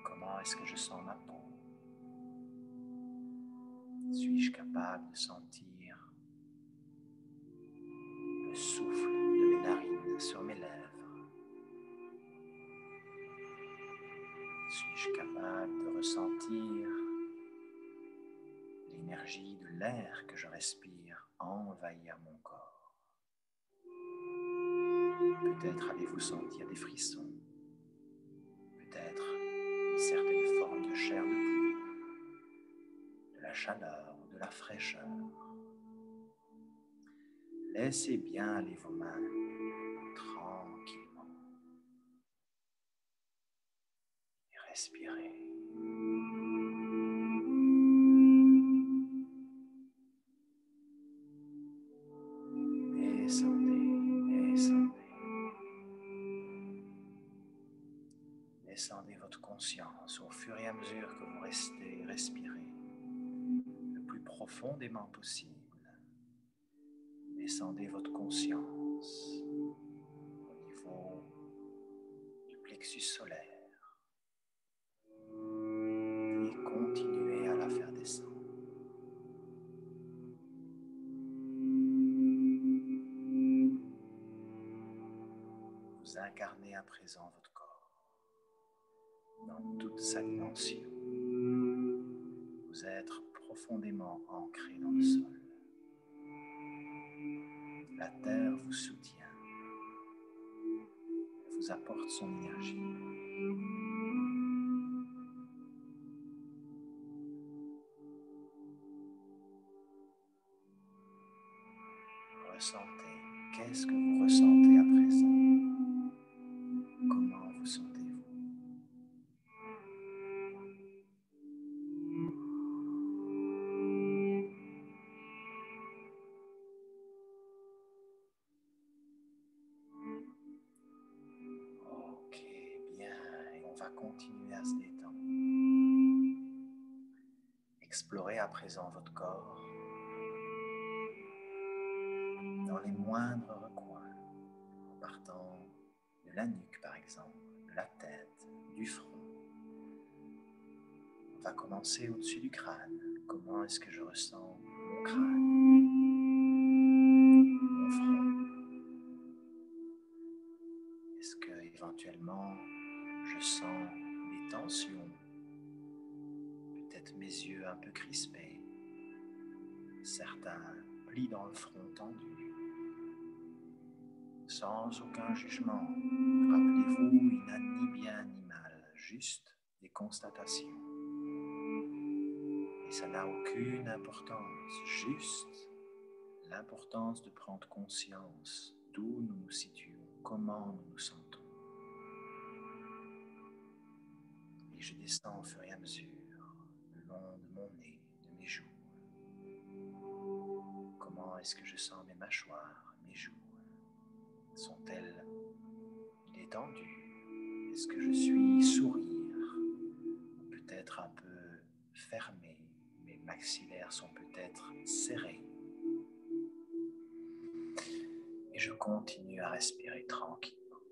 Speaker 1: Comment est-ce que je sens ma peau? Suis-je capable de sentir le souffle de mes narines sur mes lèvres? Suis-je capable de ressentir l'énergie de l'air que je respire envahir mon corps? Peut-être avez-vous sentir des frissons, peut-être une certaine forme de chair de poule, de la chaleur ou de la fraîcheur. Laissez bien aller vos mains tranquillement et respirez. conscience au fur et à mesure que vous restez respirer le plus profondément possible. Descendez votre conscience au niveau du plexus solaire et continuez à la faire descendre. Vous incarnez à présent votre corps dans toute sa dimension. Vous êtes profondément ancré dans le sol. La terre vous soutient, vous apporte son énergie. Ressentez. Qu'est-ce que vous ressentez à présent? Comment vous sentez-vous? Ok, bien. Et on va continuer à se détendre. Explorez à présent votre corps dans les moindres recoins, en partant de la nuque par exemple, de la tête, du front. On va commencer au-dessus du crâne. Comment est-ce que je ressens mon crâne, mon front? Est-ce que éventuellement je sens des tensions, peut-être mes yeux un peu crispés, certains plis dans le front tendu? Sans aucun jugement. Rappelez-vous, il n'a ni bien ni mal, juste des constatations. Et ça n'a aucune importance, juste l'importance de prendre conscience d'où nous nous situons, comment nous nous sentons. Et je descends au fur et à mesure, le long de mon nez, de mes joues. Comment est-ce que je sens mes mâchoires, mes joues? Sont-elles détendues? Est-ce que je suis sourire? Peut-être un peu fermé, mes maxillaires sont peut-être serrés. Et je continue à respirer tranquillement.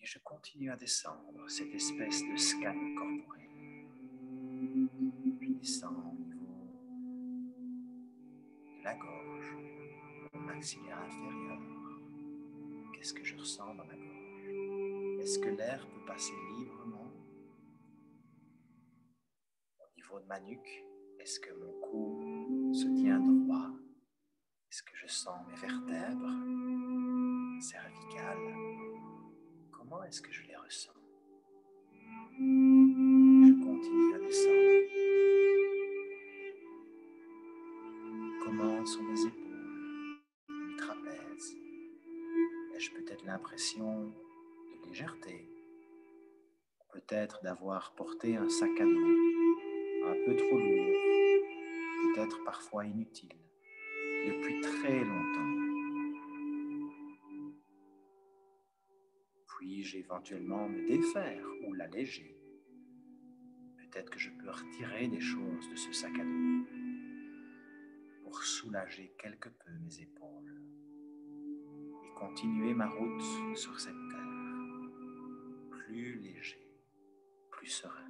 Speaker 1: Et je continue à descendre cette espèce de scan corporel. Je descends au niveau de la gorge, mon maxillaire inférieur. Qu'est-ce que je ressens dans ma gorge? Est-ce que l'air peut passer librement? Au niveau de ma nuque, est-ce que mon cou se tient droit? Est-ce que je sens mes vertèbres cervicales? Comment est-ce que je les ressens? Je continue à descendre. Comment sont mes épaules, mes trapèzes? Ai-je peut-être l'impression de légèreté? Peut-être d'avoir porté un sac à dos un peu trop lourd, peut-être parfois inutile, depuis très longtemps. Puis-je éventuellement me défaire ou l'alléger? Peut-être que je peux retirer des choses de ce sac à dos pour soulager quelque peu mes épaules et continuer ma route sur cette terre, plus léger, plus serein.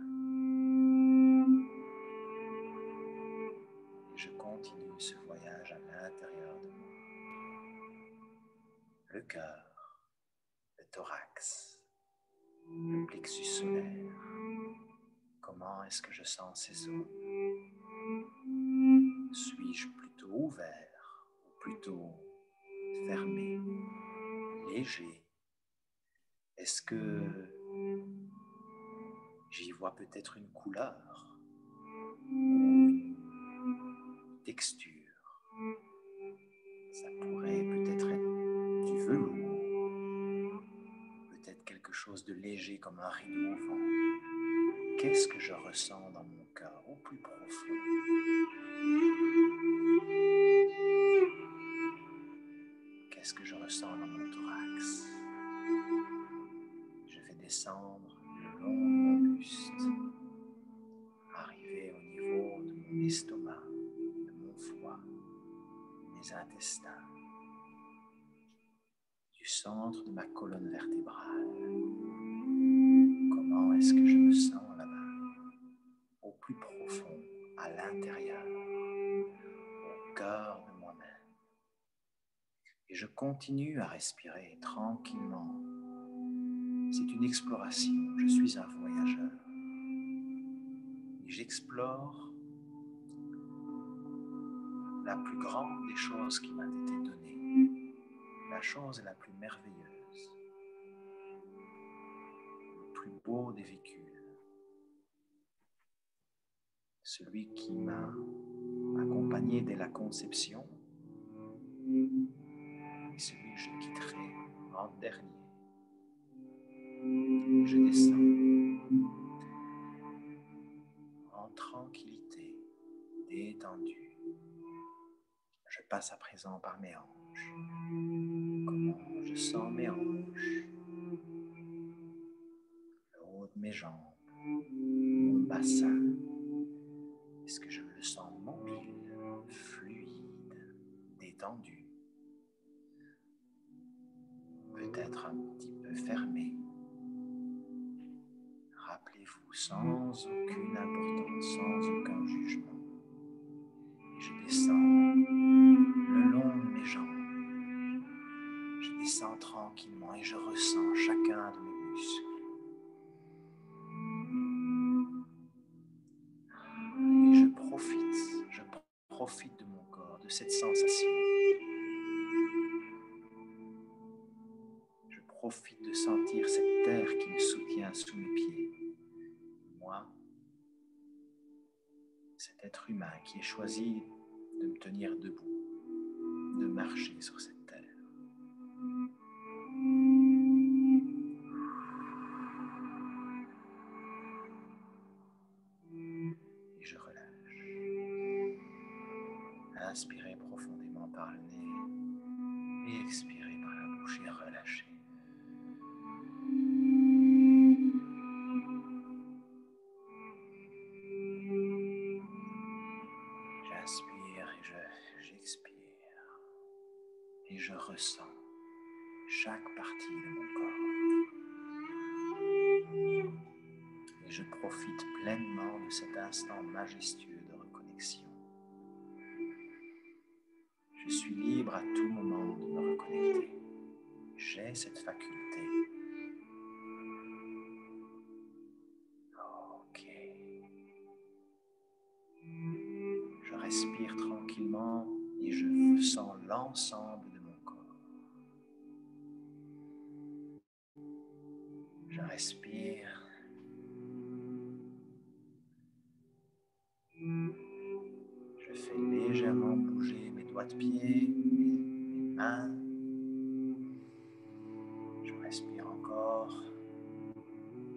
Speaker 1: Et je continue ce voyage à l'intérieur de moi. Le cœur, le thorax, le plexus solaire. Comment est-ce que je sens ces zones? Suis-je plutôt ouvert ou plutôt fermé, léger? Est-ce que j'y vois peut-être une couleur ou une texture? Ça pourrait peut-être être du velours, peut-être quelque chose de léger comme un rideau au vent. Qu'est-ce que je ressens dans mon cœur au plus profond? Qu'est-ce que je ressens dans mon thorax? descendre le long de mon buste, arriver au niveau de mon estomac, de mon foie, mes intestins, du centre de ma colonne vertébrale. Comment est-ce que je me sens là-bas, au plus profond, à l'intérieur, au cœur de moi-même. Et je continue à respirer tranquillement. C'est une exploration, je suis un voyageur. Et j'explore la plus grande des choses qui m'a été donnée, la chose la plus merveilleuse, le plus beau des vécus, celui qui m'a accompagné dès la conception et celui que je quitterai en dernier. Je descends en tranquillité, détendu. Je passe à présent par mes hanches. Comment je sens mes hanches, le haut de mes jambes, mon bassin. Est-ce que je le sens mobile, fluide, détendu? Peut-être un petit peu fermé. Rappelez-vous, sans aucune importance, sans aucun jugement. Et je descends le long de mes jambes. Je descends tranquillement et je ressens chacun de mes muscles. Et je profite de mon corps, de cette sensation. Je profite de sentir cette terre qui me soutient sous mes pieds. Moi, cet être humain qui ai choisi de me tenir debout, de marcher sur cette terre. Et je relâche. Inspirez profondément par le nez et expirez par la bouche et relâchez. J'inspire et j'expire. Et je ressens chaque partie de mon corps. Et je profite pleinement de cet instant majestueux de reconnexion. Je suis libre à tout moment de me reconnecter. J'ai cette faculté. Ok. Je respire tranquillement et je sens l'ensemble de mon corps. Je respire. Je fais légèrement bouger mes doigts de pied, mes mains. Je respire encore.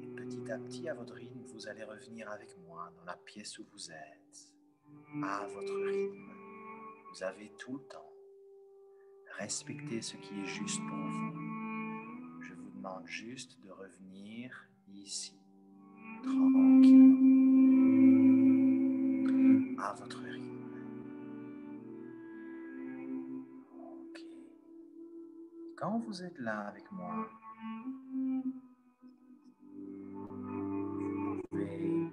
Speaker 1: Et petit à petit, à votre rythme, vous allez revenir avec moi dans la pièce où vous êtes. À votre rythme. Vous avez tout le temps. Respectez ce qui est juste pour vous. Je vous demande juste de revenir ici, tranquillement, à votre rythme. Ok. Quand vous êtes là avec moi, vous pouvez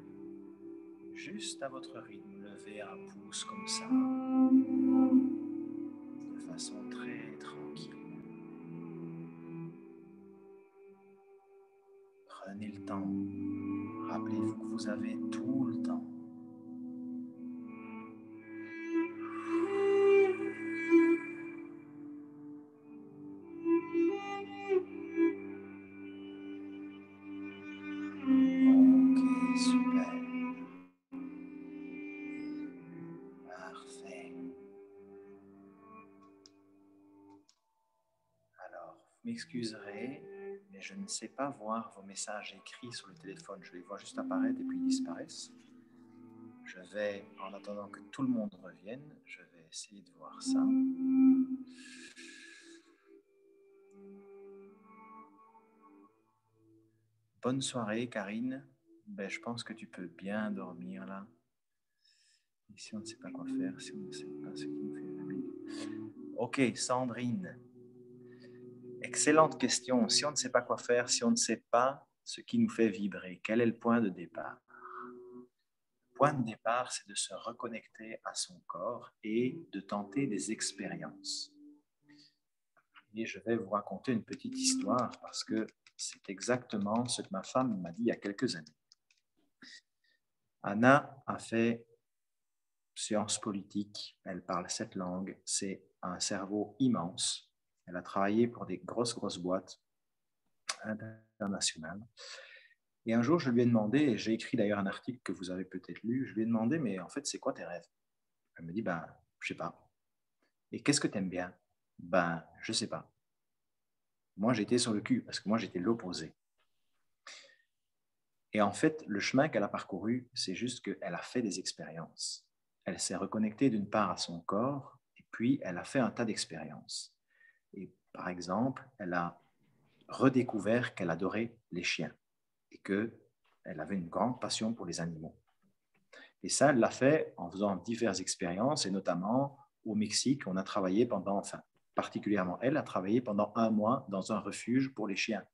Speaker 1: juste à votre rythme lever un pouce comme ça, de façon très tranquille. Prenez le temps. Rappelez-vous que vous avez tout le temps. Ok, super. Parfait. Alors, vous m'excuserez, mais je ne sais pas voir vos messages écrits sur le téléphone. Je les vois juste apparaître et puis ils disparaissent. Je vais, en attendant que tout le monde revienne, je vais essayer de voir ça. Bonne soirée, Karine. Ben, je pense que tu peux bien dormir là. Et si on ne sait pas quoi faire, si on ne sait pas ce qui nous fait vibrer. Ok, Sandrine. Excellente question. Si on ne sait pas quoi faire, si on ne sait pas ce qui nous fait vibrer, quel est le point de départ? Le point de départ, c'est de se reconnecter à son corps et de tenter des expériences. Et je vais vous raconter une petite histoire parce que c'est exactement ce que ma femme m'a dit il y a quelques années. Anna a fait sciences politiques, elle parle 7 langues, c'est un cerveau immense. Elle a travaillé pour des grosses boîtes internationales. Et un jour, je lui ai demandé, et j'ai écrit d'ailleurs un article que vous avez peut-être lu, je lui ai demandé, mais en fait, c'est quoi tes rêves? Elle me dit, ben, je sais pas. Et qu'est-ce que tu aimes bien? Ben, je sais pas. Moi, j'étais sur le cul, parce que moi, j'étais l'opposé. Et en fait, le chemin qu'elle a parcouru, c'est juste qu'elle a fait des expériences. Elle s'est reconnectée d'une part à son corps, et puis elle a fait un tas d'expériences. Et par exemple, elle a redécouvert qu'elle adorait les chiens et qu'elle avait une grande passion pour les animaux. Et ça, elle l'a fait en faisant diverses expériences, et notamment au Mexique, on a travaillé pendant, enfin, particulièrement elle a travaillé pendant 1 mois dans un refuge pour les chiens.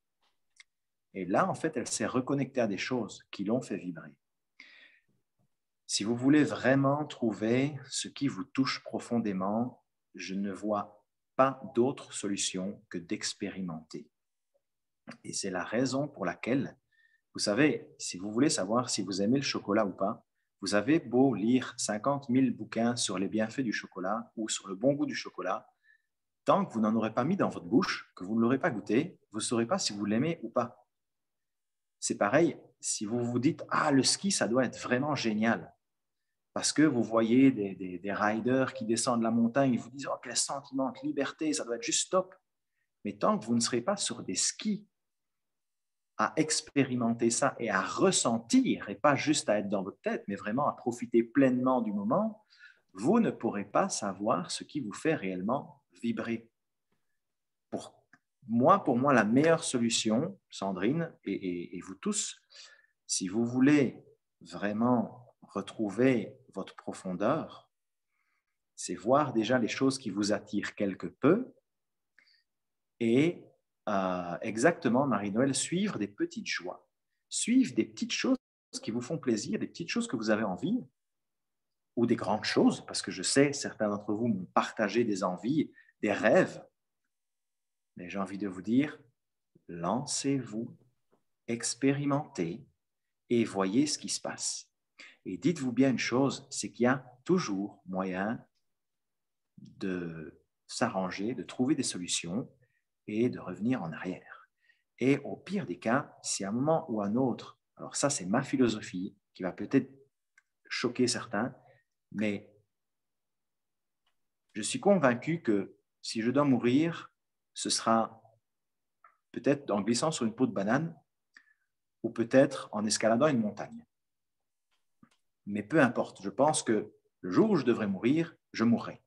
Speaker 1: Et là, en fait, elle s'est reconnectée à des choses qui l'ont fait vibrer. Si vous voulez vraiment trouver ce qui vous touche profondément, je ne vois pas d'autre solution que d'expérimenter. Et c'est la raison pour laquelle, vous savez, si vous voulez savoir si vous aimez le chocolat ou pas, vous avez beau lire 50 000 bouquins sur les bienfaits du chocolat ou sur le bon goût du chocolat, tant que vous n'en aurez pas mis dans votre bouche, que vous ne l'aurez pas goûté, vous ne saurez pas si vous l'aimez ou pas. C'est pareil, si vous vous dites « Ah, le ski, ça doit être vraiment génial », parce que vous voyez des riders qui descendent la montagne et vous disent « Oh, quel sentiment de liberté, ça doit être juste top ». Mais tant que vous ne serez pas sur des skis à expérimenter ça et à ressentir, et pas juste à être dans votre tête, mais vraiment à profiter pleinement du moment, vous ne pourrez pas savoir ce qui vous fait réellement vibrer. Pour moi, la meilleure solution, Sandrine, et vous tous, si vous voulez vraiment retrouver votre profondeur, c'est voir déjà les choses qui vous attirent quelque peu et exactement, Marie-Noël, suivre des petites joies, suivre des petites choses qui vous font plaisir, des petites choses que vous avez envie, ou des grandes choses, parce que je sais, certains d'entre vous m'ont partagé des envies, des rêves, mais j'ai envie de vous dire, lancez-vous, expérimentez et voyez ce qui se passe. Et dites-vous bien une chose, c'est qu'il y a toujours moyen de s'arranger, de trouver des solutions et de revenir en arrière. Et au pire des cas, si à un moment ou à un autre, alors ça c'est ma philosophie qui va peut-être choquer certains, mais je suis convaincu que si je dois mourir, ce sera peut-être en glissant sur une peau de banane ou peut-être en escaladant une montagne. Mais peu importe, je pense que le jour où je devrais mourir, je mourrai.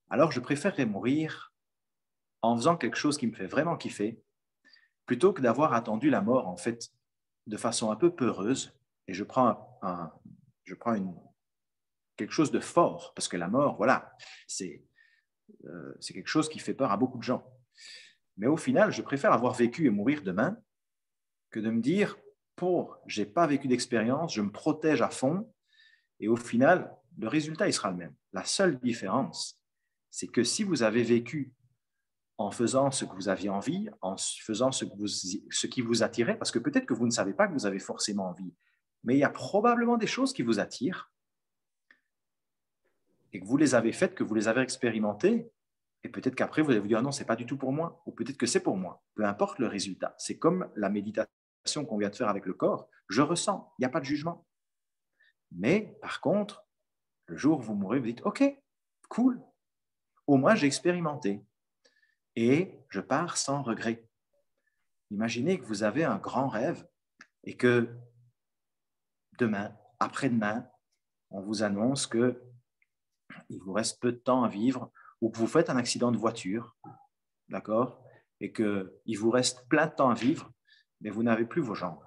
Speaker 1: Alors je préférerais mourir en faisant quelque chose qui me fait vraiment kiffer, plutôt que d'avoir attendu la mort, en fait, de façon un peu peureuse. Et je prends quelque chose de fort, parce que la mort, voilà, c'est quelque chose qui fait peur à beaucoup de gens. Mais au final, je préfère avoir vécu et mourir demain que de me dire, je n'ai pas vécu d'expérience, je me protège à fond, et au final, le résultat, il sera le même. La seule différence, c'est que si vous avez vécu en faisant ce que vous aviez envie, en faisant ce qui vous attirait, parce que peut-être que vous ne savez pas que vous avez forcément envie, mais il y a probablement des choses qui vous attirent et que vous les avez faites, que vous les avez expérimentées, et peut-être qu'après, vous allez vous dire non, ce n'est pas du tout pour moi, ou peut-être que c'est pour moi. Peu importe le résultat. C'est comme la méditation qu'on vient de faire avec le corps. Je ressens, il n'y a pas de jugement. Mais par contre, le jour où vous mourrez, vous dites ok, cool, au moins j'ai expérimenté et je pars sans regret. Imaginez que vous avez un grand rêve et que demain, après-demain, on vous annonce qu'il vous reste peu de temps à vivre ou que vous faites un accident de voiture, d'accord, et qu'il vous reste plein de temps à vivre, mais vous n'avez plus vos jambes.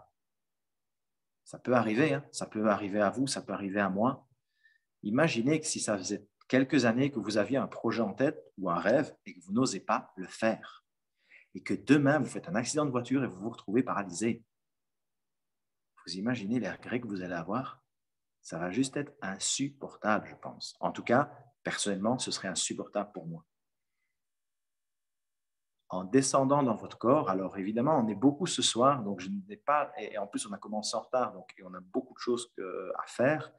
Speaker 1: Ça peut arriver, hein? Ça peut arriver à vous, ça peut arriver à moi. Imaginez que si ça faisait quelques années que vous aviez un projet en tête ou un rêve et que vous n'osez pas le faire, et que demain, vous faites un accident de voiture et vous vous retrouvez paralysé. Vous imaginez les regrets que vous allez avoir? Ça va juste être insupportable, je pense. En tout cas, personnellement, ce serait insupportable pour moi. En descendant dans votre corps, alors évidemment, on est beaucoup ce soir, donc je n'ai pas, et en plus on a commencé en retard, donc et on a beaucoup de choses à faire,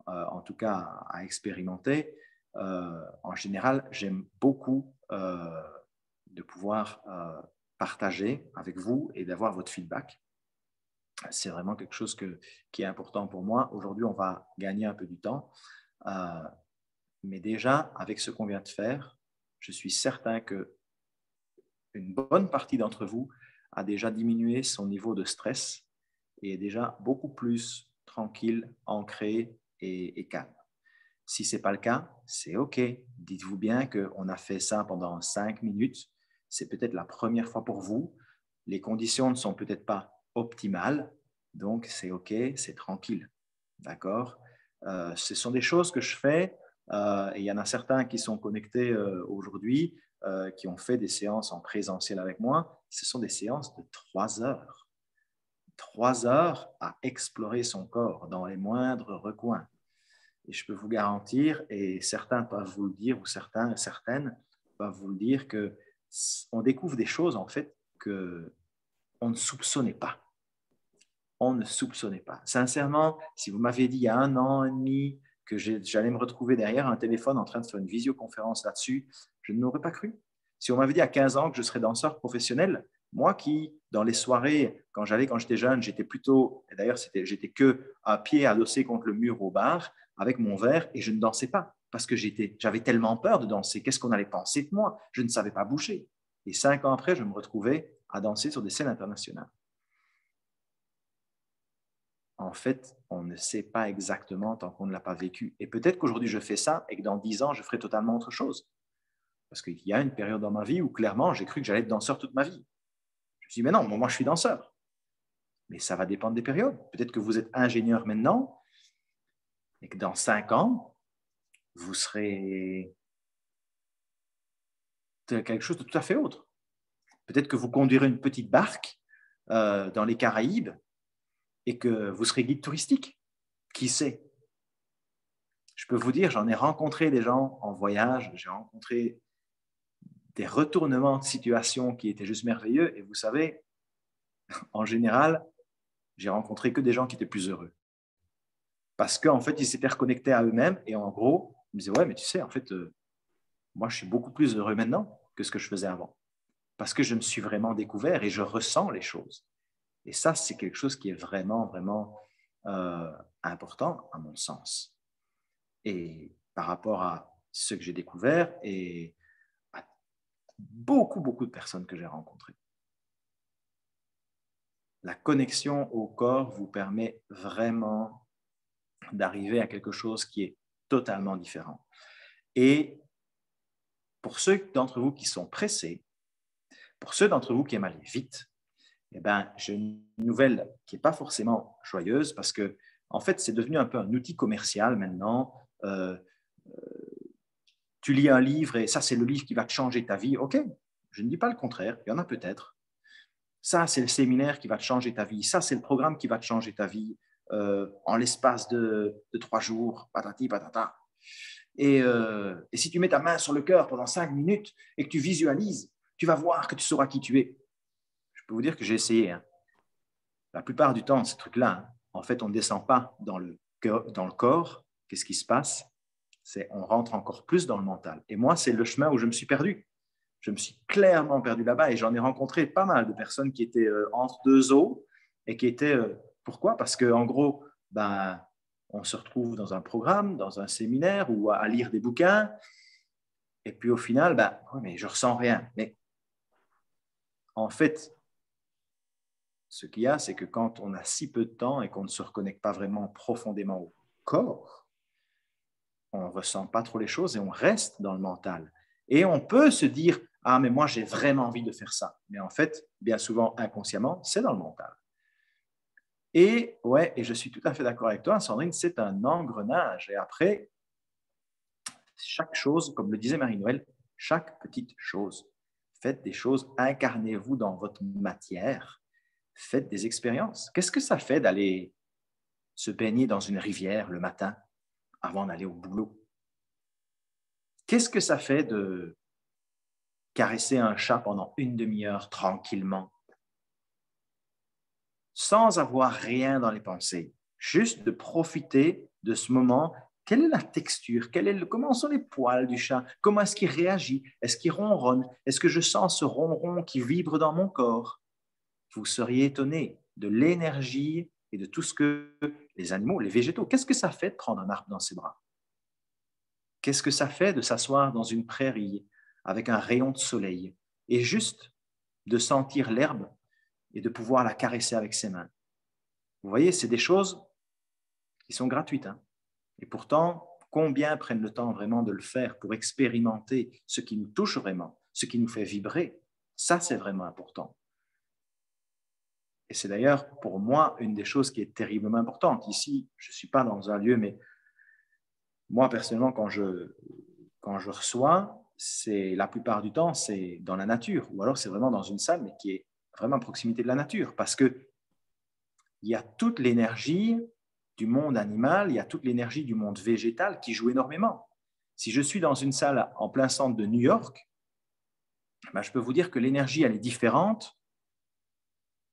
Speaker 1: en tout cas à expérimenter. En général, j'aime beaucoup de pouvoir partager avec vous et d'avoir votre feedback. C'est vraiment quelque chose qui est important pour moi. Aujourd'hui, on va gagner un peu du temps. Euh, mais déjà, avec ce qu'on vient de faire, je suis certain qu'une bonne partie d'entre vous a déjà diminué son niveau de stress et est déjà beaucoup plus tranquille, ancré et calme. Si ce n'est pas le cas, c'est OK. Dites-vous bien qu'on a fait ça pendant 5 minutes. C'est peut-être la première fois pour vous. Les conditions ne sont peut-être pas optimales, donc c'est OK, c'est tranquille. D'accord? Ce sont des choses que je fais, et il y en a certains qui sont connectés aujourd'hui, qui ont fait des séances en présentiel avec moi. Ce sont des séances de 3 heures. 3 heures à explorer son corps dans les moindres recoins. Et je peux vous garantir, et certains peuvent vous le dire, ou certaines peuvent vous le dire, qu'on découvre des choses en fait qu'on ne soupçonnait pas. On ne soupçonnait pas. Sincèrement, si vous m'aviez dit il y a 1 an et demi que j'allais me retrouver derrière un téléphone en train de faire une visioconférence là-dessus, je ne l'aurais pas cru. Si on m'avait dit à 15 ans que je serais danseur professionnel, moi qui, dans les soirées, quand j'étais jeune, j'étais plutôt, et d'ailleurs j'étais que à pied adossé contre le mur au bar avec mon verre et je ne dansais pas parce que j'avais tellement peur de danser. Qu'est-ce qu'on allait penser de moi? Je ne savais pas bouger. Et 5 ans après, je me retrouvais à danser sur des scènes internationales. En fait, on ne sait pas exactement tant qu'on ne l'a pas vécu. Et peut-être qu'aujourd'hui, je fais ça et que dans 10 ans, je ferai totalement autre chose. Parce qu'il y a une période dans ma vie où clairement, j'ai cru que j'allais être danseur toute ma vie. Je me suis dit, mais non, moi, je suis danseur. Mais ça va dépendre des périodes. Peut-être que vous êtes ingénieur maintenant et que dans 5 ans, vous serez quelque chose de tout à fait autre. Peut-être que vous conduirez une petite barque dans les Caraïbes et que vous serez guide touristique. Qui sait? Je peux vous dire, j'en ai rencontré des gens en voyage, j'ai rencontré des retournements de situation qui étaient juste merveilleux. Et vous savez, en général, j'ai rencontré que des gens qui étaient plus heureux. Parce qu'en fait, ils s'étaient reconnectés à eux-mêmes et en gros, ils me disaient, ouais, mais tu sais, en fait, moi, je suis beaucoup plus heureux maintenant que ce que je faisais avant. Parce que je me suis vraiment découvert et je ressens les choses. Et ça, c'est quelque chose qui est vraiment, vraiment important à mon sens. Et par rapport à ce que j'ai découvert et à beaucoup, beaucoup de personnes que j'ai rencontrées. La connexion au corps vous permet vraiment d'arriver à quelque chose qui est totalement différent. Et pour ceux d'entre vous qui sont pressés, pour ceux d'entre vous qui aiment aller vite, eh ben, j'ai une nouvelle qui n'est pas forcément joyeuse parce que, en fait, c'est devenu un peu un outil commercial maintenant. Tu lis un livre et ça, c'est le livre qui va te changer ta vie. OK, je ne dis pas le contraire, il y en a peut-être. Ça, c'est le séminaire qui va te changer ta vie. Ça, c'est le programme qui va te changer ta vie en l'espace de 3 jours, patati patata. Et si tu mets ta main sur le cœur pendant 5 minutes et que tu visualises, tu vas voir que tu sauras qui tu es. Je peux vous dire que j'ai essayé. Hein. La plupart du temps, ces trucs-là, hein, en fait, on ne descend pas dans le corps. Qu'est-ce qui se passe? C'est on rentre encore plus dans le mental. Et moi, c'est le chemin où je me suis perdu. Je me suis clairement perdu là-bas et j'en ai rencontré pas mal de personnes qui étaient entre deux eaux et qui étaient... pourquoi? Parce qu'en gros, ben, on se retrouve dans un programme, dans un séminaire ou à lire des bouquins et puis au final, ben, ouais, mais je ressens rien. Mais en fait, ce qu'il y a, c'est que quand on a si peu de temps et qu'on ne se reconnecte pas vraiment profondément au corps, on ne ressent pas trop les choses et on reste dans le mental. Et on peut se dire, Ah, mais moi, j'ai vraiment envie de faire ça. Mais en fait, bien souvent, inconsciemment, c'est dans le mental. Et ouais, et je suis tout à fait d'accord avec toi, Sandrine, c'est un engrenage. Et après, chaque chose, comme le disait Marie-Noël, chaque petite chose. Faites des choses, incarnez-vous dans votre matière, faites des expériences. Qu'est-ce que ça fait d'aller se baigner dans une rivière le matin avant d'aller au boulot? Qu'est-ce que ça fait de caresser un chat pendant une demi-heure tranquillement, sans avoir rien dans les pensées, juste de profiter de ce moment? Quelle est la texture? Comment sont les poils du chat? Comment est-ce qu'il réagit? Est-ce qu'il ronronne? Est-ce que je sens ce ronron qui vibre dans mon corps? Vous seriez étonné de l'énergie et de tout ce que les animaux, les végétaux, qu'est-ce que ça fait de prendre un arbre dans ses bras? Qu'est-ce que ça fait de s'asseoir dans une prairie avec un rayon de soleil et juste de sentir l'herbe et de pouvoir la caresser avec ses mains? Vous voyez, c'est des choses qui sont gratuites, hein. Et pourtant, combien prennent le temps vraiment de le faire pour expérimenter ce qui nous touche vraiment, ce qui nous fait vibrer? Ça, c'est vraiment important. Et c'est d'ailleurs pour moi une des choses qui est terriblement importante. Ici, je ne suis pas dans un lieu, mais moi personnellement, quand je reçois, c'est la plupart du temps, c'est dans la nature, ou alors c'est vraiment dans une salle, mais qui est vraiment à proximité de la nature, parce que il y a toute l'énergie du monde animal, il y a toute l'énergie du monde végétal qui joue énormément. Si je suis dans une salle en plein centre de New York, ben, je peux vous dire que l'énergie, elle est différente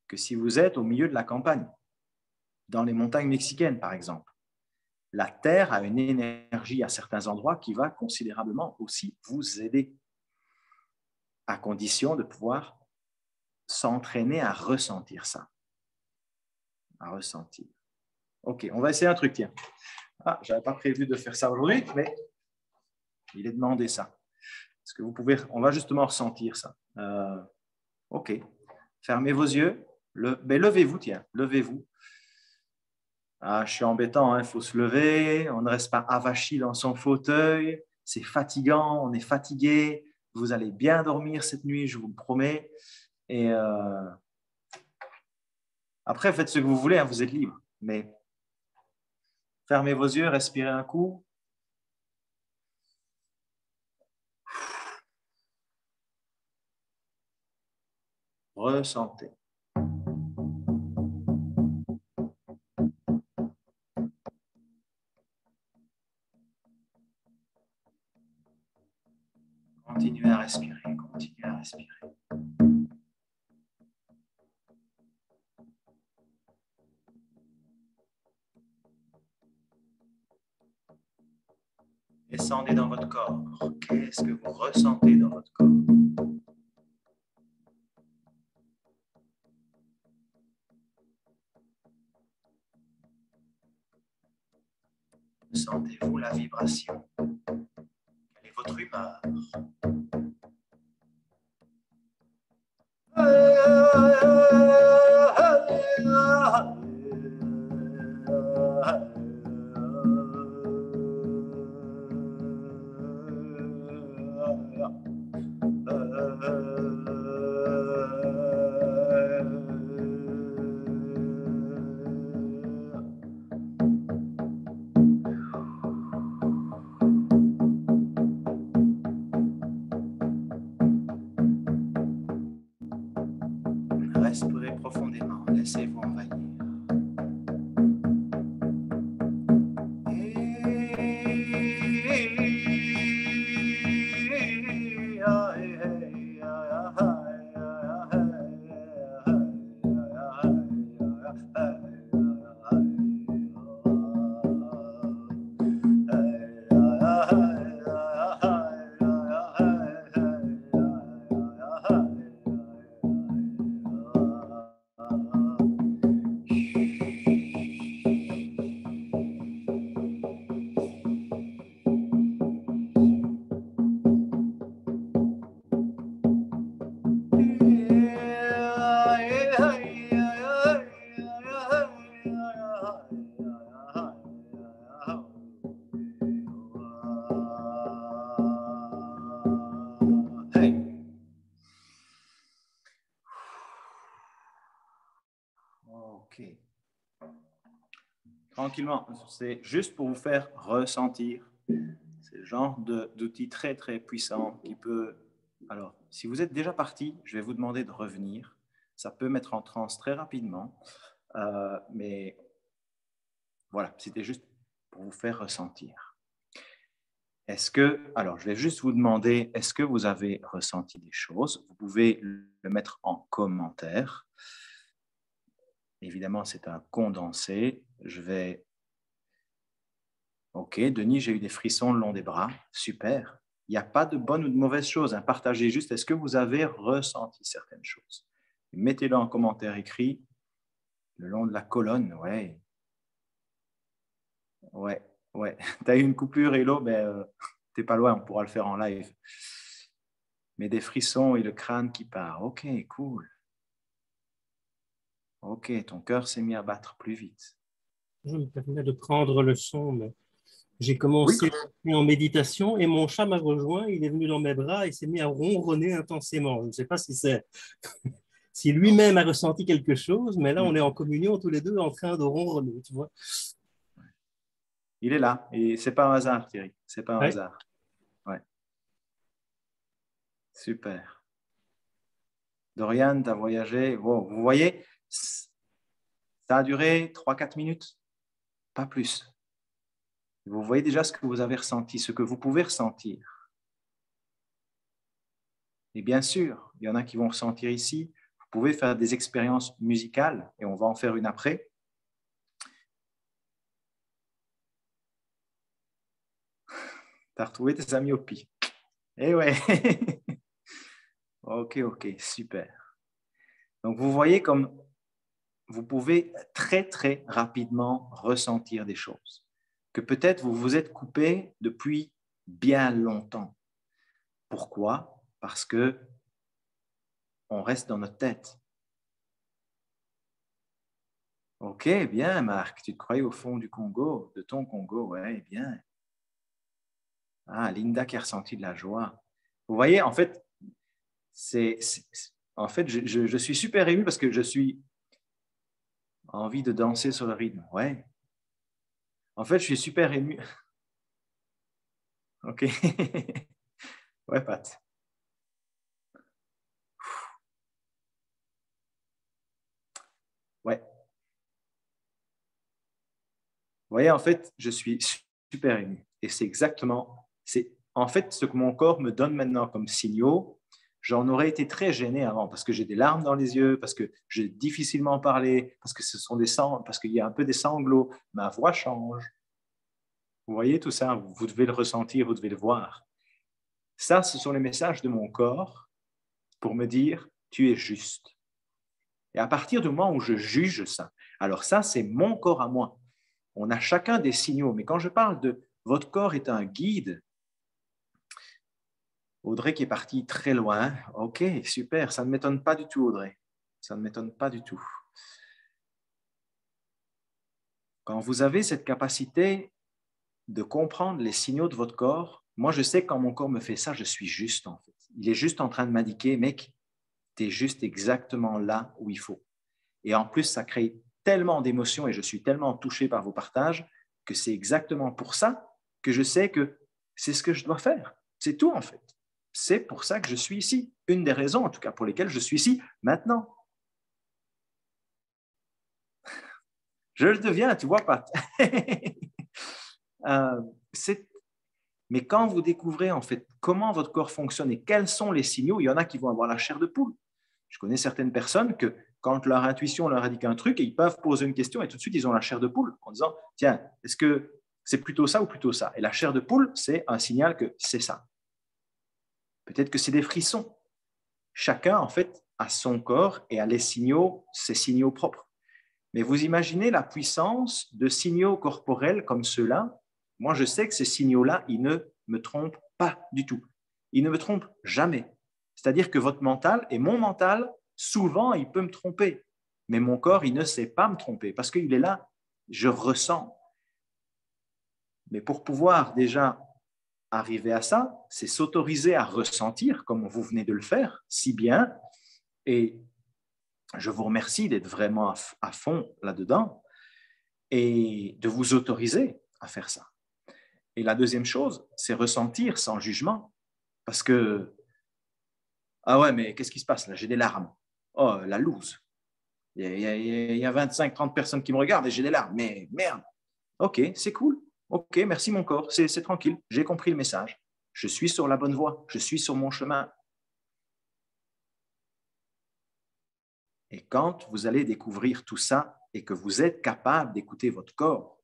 Speaker 1: que si vous êtes au milieu de la campagne, dans les montagnes mexicaines, par exemple. La Terre a une énergie à certains endroits qui va considérablement aussi vous aider, à condition de pouvoir s'entraîner à ressentir ça, à ressentir. Ok, on va essayer un truc, tiens. Ah, je n'avais pas prévu de faire ça aujourd'hui, mais il est demandé ça. Est-ce que vous pouvez, on va justement ressentir ça. Ok, fermez vos yeux, levez-vous, tiens, levez-vous. Ah, je suis embêtant, il faut se lever, on ne reste pas avachi dans son fauteuil, c'est fatigant, on est fatigué, vous allez bien dormir cette nuit, je vous le promets. Et après, faites ce que vous voulez, hein, vous êtes libre. Mais fermez vos yeux, respirez un coup. Ressentez. Continuez à respirer, continuez à respirer. Descendez dans votre corps. Qu'est-ce que vous ressentez dans votre corps? Sentez-vous la vibration? Quelle est votre humeur? Respirez profondément, laissez-vous envahir. OK. Tranquillement, c'est juste pour vous faire ressentir. C'est le genre d'outil très, très puissant qui peut... Alors, si vous êtes déjà parti, je vais vous demander de revenir. Ça peut mettre en transe très rapidement, mais voilà, c'était juste pour vous faire ressentir. Alors, je vais juste vous demander, est-ce que vous avez ressenti des choses? Vous pouvez le mettre en commentaire. Évidemment, c'est un condensé. OK, Denis, j'ai eu des frissons le long des bras. Super. Il n'y a pas de bonne ou de mauvaise chose. Partagez juste, est-ce que vous avez ressenti certaines choses? Mettez-le en commentaire écrit le long de la colonne. Ouais, ouais, ouais. Tu as eu une coupure, Hello, ben, t'es pas loin, on pourra le faire en live. Mais des frissons et le crâne qui part. OK, cool. OK, ton cœur s'est mis à battre plus vite.
Speaker 2: Je me permets de prendre le son, mais j'ai
Speaker 1: Oui,
Speaker 2: commencé en méditation et mon chat m'a rejoint, il est venu dans mes bras et s'est mis à ronronner intensément. Je ne sais pas si lui-même a ressenti quelque chose, mais là, on est en communion tous les deux en train de ronronner, tu vois.
Speaker 1: il est là. Et c'est pas un hasard, Thierry. C'est pas un
Speaker 2: Ouais.
Speaker 1: hasard. Ouais. Super. Dorian, tu as voyagé. Wow. Vous voyez, ça a duré 3-4 minutes, pas plus. Vous voyez déjà ce que vous avez ressenti, ce que vous pouvez ressentir. Et bien sûr, il y en a qui vont ressentir ici. Vous pouvez faire des expériences musicales, et on va en faire une après. Tu as retrouvé tes amis au pi. Eh ouais. Ok, super. Donc, vous voyez comme vous pouvez très, très rapidement ressentir des choses que peut-être vous vous êtes coupé depuis bien longtemps. Pourquoi? Parce que on reste dans notre tête. Ok, bien, Marc, tu te croyais au fond du Congo, de ton Congo, ouais, bien. Ah, Linda qui a ressenti de la joie. Vous voyez, en fait, je suis super ému parce que je suis envie de danser sur le rythme. Ouais. En fait, je suis super ému. Ok. Ouais, Pat. Ouais. Vous voyez, en fait, je suis super ému. Et c'est en fait ce que mon corps me donne maintenant comme signaux. J'en aurais été très gêné avant parce que j'ai des larmes dans les yeux, parce que j'ai difficilement parlé, parce que parce qu'il y a un peu des sanglots. Ma voix change. Vous voyez tout ça, vous devez le ressentir, vous devez le voir. Ça, ce sont les messages de mon corps pour me dire, tu es juste. Et à partir du moment où je juge ça, alors ça, c'est mon corps à moi. On a chacun des signaux, mais quand je parle de votre corps est un guide, Audrey qui est partie très loin, ok, super, ça ne m'étonne pas du tout, Audrey. Ça ne m'étonne pas du tout. Quand vous avez cette capacité de comprendre les signaux de votre corps, moi je sais que quand mon corps me fait ça, je suis juste en fait. Il est juste en train de m'indiquer, mec, tu es juste exactement là où il faut. Et en plus, ça crée tellement d'émotions et je suis tellement touché par vos partages que c'est exactement pour ça que je sais que c'est ce que je dois faire. C'est tout en fait. C'est pour ça que je suis ici. Une des raisons en tout cas pour lesquelles je suis ici maintenant. Je le deviens, tu vois, Pat. euh, mais quand vous découvrez en fait comment votre corps fonctionne et quels sont les signaux, il y en a qui vont avoir la chair de poule. Je connais certaines personnes que quand leur intuition leur indique un truc, ils peuvent poser une question et tout de suite ils ont la chair de poule en disant tiens, est-ce que c'est plutôt ça ou plutôt ça? Et la chair de poule, c'est un signal que c'est ça. Peut-être que c'est des frissons. Chacun en fait a son corps et a les signaux, ses signaux propres. Mais vous imaginez la puissance de signaux corporels comme ceux-là. Moi, je sais que ces signaux-là, ils ne me trompent pas du tout. Ils ne me trompent jamais. C'est-à-dire que votre mental et mon mental, souvent, il peut me tromper. Mais mon corps, il ne sait pas me tromper parce qu'il est là. Je ressens. Mais pour pouvoir déjà arriver à ça, c'est s'autoriser à ressentir, comme vous venez de le faire, si bien. Et je vous remercie d'être vraiment à fond là-dedans et de vous autoriser à faire ça. Et la deuxième chose, c'est ressentir sans jugement. Parce que, ah ouais, mais qu'est-ce qui se passe là? J'ai des larmes. Oh, la loose. Il y a 25-30 personnes qui me regardent et j'ai des larmes. Mais merde. Ok, c'est cool. Ok, merci mon corps. C'est tranquille. J'ai compris le message. Je suis sur la bonne voie. Je suis sur mon chemin. Et quand vous allez découvrir tout ça et que vous êtes capable d'écouter votre corps,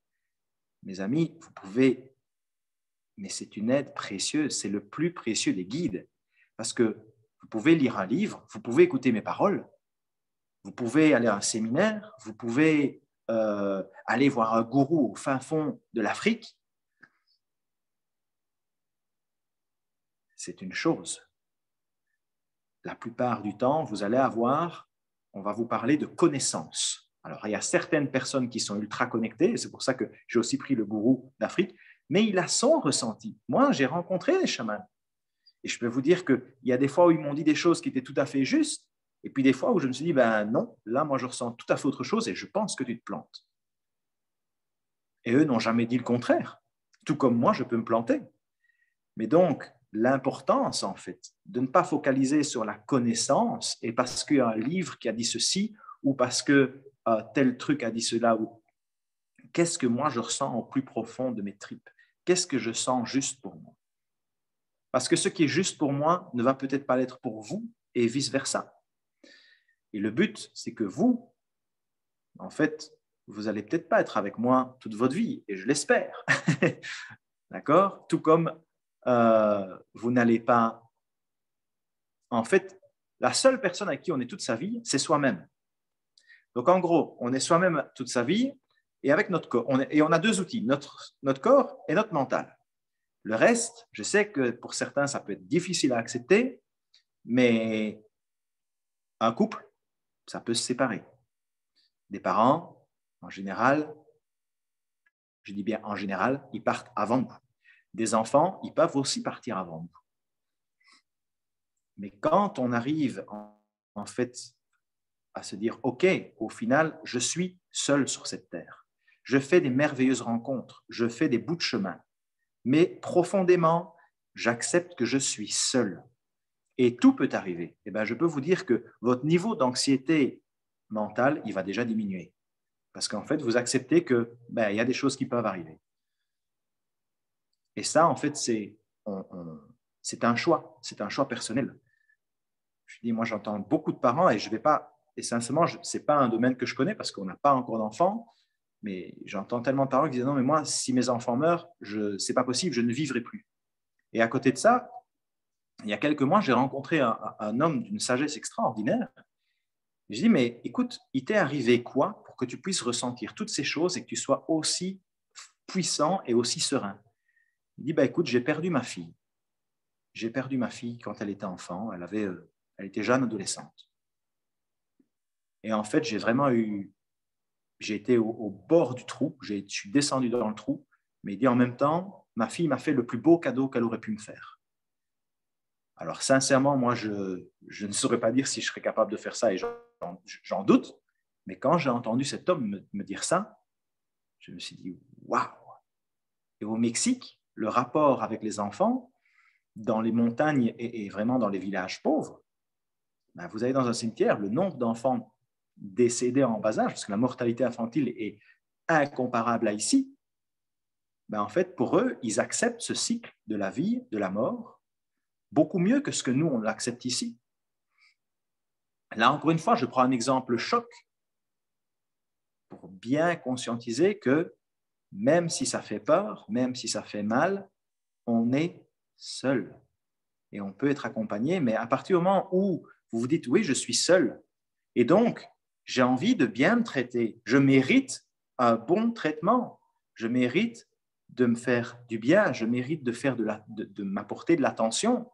Speaker 1: mes amis, vous pouvez, mais c'est une aide précieuse, c'est le plus précieux des guides. Parce que vous pouvez lire un livre, vous pouvez écouter mes paroles, vous pouvez aller à un séminaire, vous pouvez aller voir un gourou au fin fond de l'Afrique. C'est une chose. La plupart du temps, vous allez avoir, on va vous parler de connaissances. Alors, il y a certaines personnes qui sont ultra connectées, c'est pour ça que j'ai aussi pris le gourou d'Afrique, mais il a son ressenti. Moi, j'ai rencontré des chamans. Et je peux vous dire qu'il y a des fois où ils m'ont dit des choses qui étaient tout à fait justes, et puis des fois où je me suis dit, ben non, là, moi, je ressens tout à fait autre chose et je pense que tu te plantes. Et eux n'ont jamais dit le contraire. Tout comme moi, je peux me planter. Mais donc, l'importance, en fait, de ne pas focaliser sur la connaissance et parce qu'il y a un livre qui a dit ceci ou parce que tel truc a dit cela. Ou qu'est-ce que moi, je ressens au plus profond de mes tripes? Qu'est-ce que je sens juste pour moi? Parce que ce qui est juste pour moi ne va peut-être pas l'être pour vous et vice-versa. Et le but, c'est que vous, en fait, vous n'allez peut-être pas être avec moi toute votre vie, et je l'espère. D'accord? Tout comme vous n'allez pas... En fait, la seule personne avec qui on est toute sa vie, c'est soi-même. Donc, en gros, on est soi-même toute sa vie, et avec notre corps. Et on a deux outils, notre corps et notre mental. Le reste, je sais que pour certains, ça peut être difficile à accepter, mais un couple, ça peut se séparer. Des parents, en général, je dis bien en général, ils partent avant nous. Des enfants, ils peuvent aussi partir avant nous. Mais quand on arrive en fait à se dire, OK, au final, je suis seul sur cette terre. Je fais des merveilleuses rencontres, je fais des bouts de chemin, mais profondément, j'accepte que je suis seul. Et tout peut arriver. Eh bien, je peux vous dire que votre niveau d'anxiété mentale, il va déjà diminuer. Parce qu'en fait, vous acceptez que il y a des choses qui peuvent arriver. Et ça, en fait, c'est un choix personnel. Je dis, moi, j'entends beaucoup de parents et je vais pas, et sincèrement, ce n'est pas un domaine que je connais parce qu'on n'a pas encore d'enfants, mais j'entends tellement de parents qui disent, non, mais moi, si mes enfants meurent, ce n'est pas possible, je ne vivrai plus. Et à côté de ça, il y a quelques mois, j'ai rencontré un homme d'une sagesse extraordinaire. Je dis, mais écoute, il t'est arrivé quoi pour que tu puisses ressentir toutes ces choses et que tu sois aussi puissant et aussi serein? Il dit, écoute, j'ai perdu ma fille. J'ai perdu ma fille quand elle était enfant. Elle était jeune adolescente. Et en fait, j'ai été au bord du trou. Je suis descendu dans le trou. Mais il dit, en même temps, ma fille m'a fait le plus beau cadeau qu'elle aurait pu me faire. Alors, sincèrement, moi, je ne saurais pas dire si je serais capable de faire ça et j'en doute. Mais quand j'ai entendu cet homme me dire ça, je me suis dit, waouh! Et au Mexique, le rapport avec les enfants, dans les montagnes et vraiment dans les villages pauvres, vous allez dans un cimetière, le nombre d'enfants décédés en bas âge, parce que la mortalité infantile est incomparable à ici, en fait, pour eux, ils acceptent ce cycle de la vie, de la mort, beaucoup mieux que ce que nous, on l'accepte ici. Là, encore une fois, je prends un exemple choc pour bien conscientiser que même si ça fait peur, même si ça fait mal, on est seul. Et on peut être accompagné, mais à partir du moment où vous vous dites, oui, je suis seul, et donc, j'ai envie de bien me traiter, je mérite un bon traitement, je mérite de me faire du bien, je mérite de m'apporter de l'attention,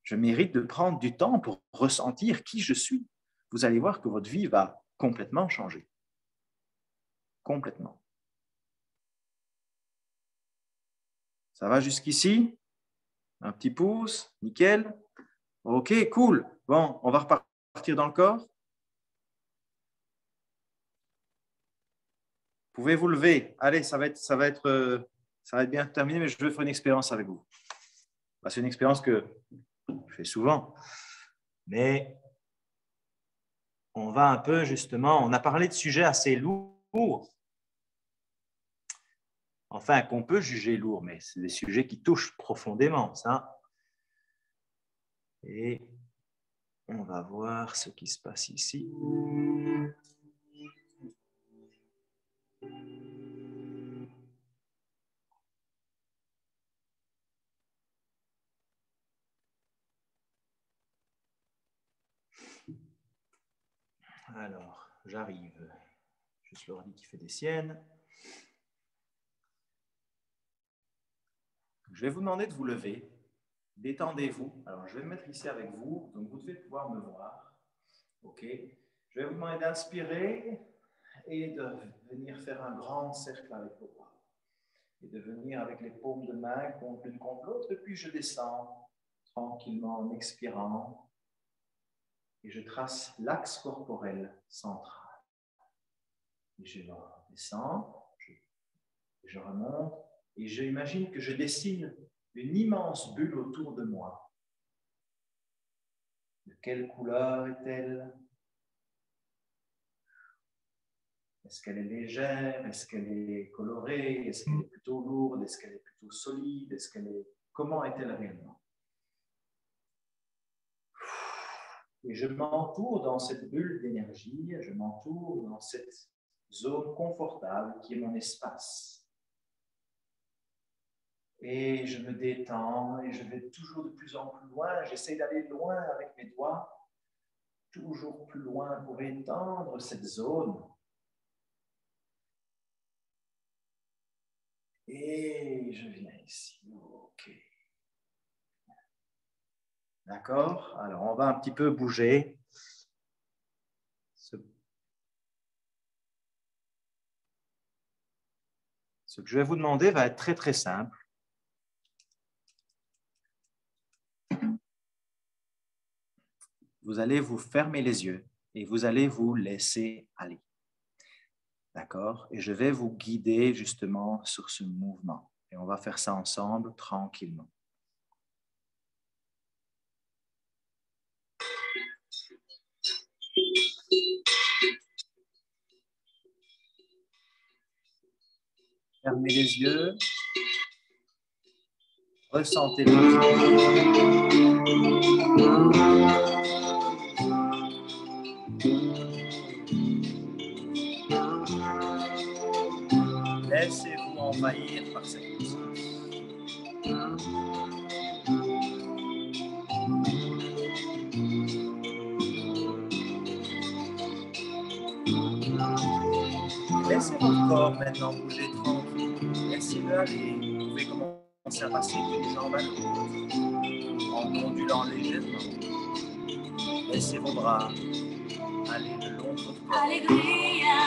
Speaker 1: je mérite de prendre du temps pour ressentir qui je suis. Vous allez voir que votre vie va complètement changer. Complètement. Ça va jusqu'ici? Un petit pouce, nickel. Ok, cool. Bon, on va repartir dans le corps. pouvez vous lever. Allez, ça va être bien terminé, mais je veux faire une expérience avec vous. C'est une expérience que je fais souvent, mais on va un peu justement, on a parlé de sujets assez lourds, enfin qu'on peut juger lourds, mais c'est des sujets qui touchent profondément, ça. Et on va voir ce qui se passe ici. Alors, j'arrive. Juste l'ordi qui fait des siennes. Je vais vous demander de vous lever. Détendez-vous. Alors, je vais me mettre ici avec vous, donc vous devez pouvoir me voir. OK. Je vais vous demander d'inspirer et de venir faire un grand cercle avec vos bras. Et de venir avec les paumes de main l'une contre l'autre. Et puis, je descends tranquillement en expirant. Et je trace l'axe corporel central. Et je descends, je remonte, et j'imagine que je dessine une immense bulle autour de moi. De quelle couleur est-elle? Est-ce qu'elle est légère? Est-ce qu'elle est colorée? Est-ce qu'elle est plutôt lourde? Est-ce qu'elle est plutôt solide? Comment est-elle réellement? Et je m'entoure dans cette bulle d'énergie, je m'entoure dans cette zone confortable qui est mon espace. Et je me détends et je vais toujours de plus en plus loin. J'essaie d'aller loin avec mes doigts, toujours plus loin pour étendre cette zone. Et je viens ici. OK. D'accord? Alors, on va un petit peu bouger. Ce que je vais vous demander va être très, très simple. Vous allez vous fermer les yeux et vous allez vous laisser aller. D'accord? Et je vais vous guider justement sur ce mouvement. Et on va faire ça ensemble, tranquillement. Fermez les yeux. Ressentez le Laissez-vous envahir par cette conscience. Laissez votre corps maintenant bouger tranquille. Laissez-le aller. Vous pouvez commencer à passer d'une jambe à l'autre en ondulant légèrement. Laissez vos bras aller le long de votre corps. Alegría,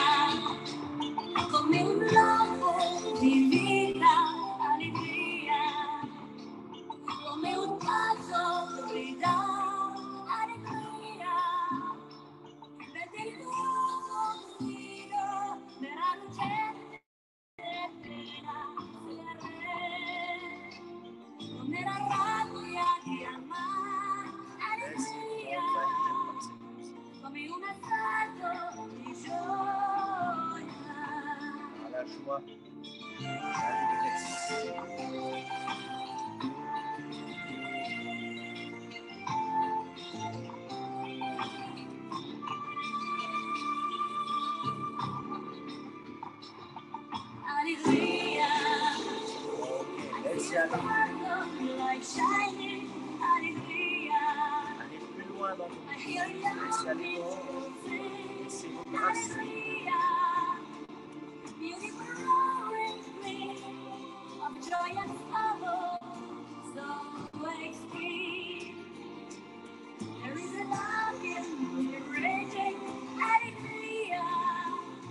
Speaker 1: come un loco di vita. Alegría, come un pazzo grida. Alegría, vedi il fuoco fino nella luce della come la rabbia di amare. Alegría, come un assalto di gioia. La joie, la liberté. Alegría, laissez aller. Like shining, alegría. Allez plus loin dans vos vies. Laissez aller vos laissez vos bras s'ouvrir. Beautiful orange gleam of joy and sorrow, so extreme. There is a love in me raging, alegría.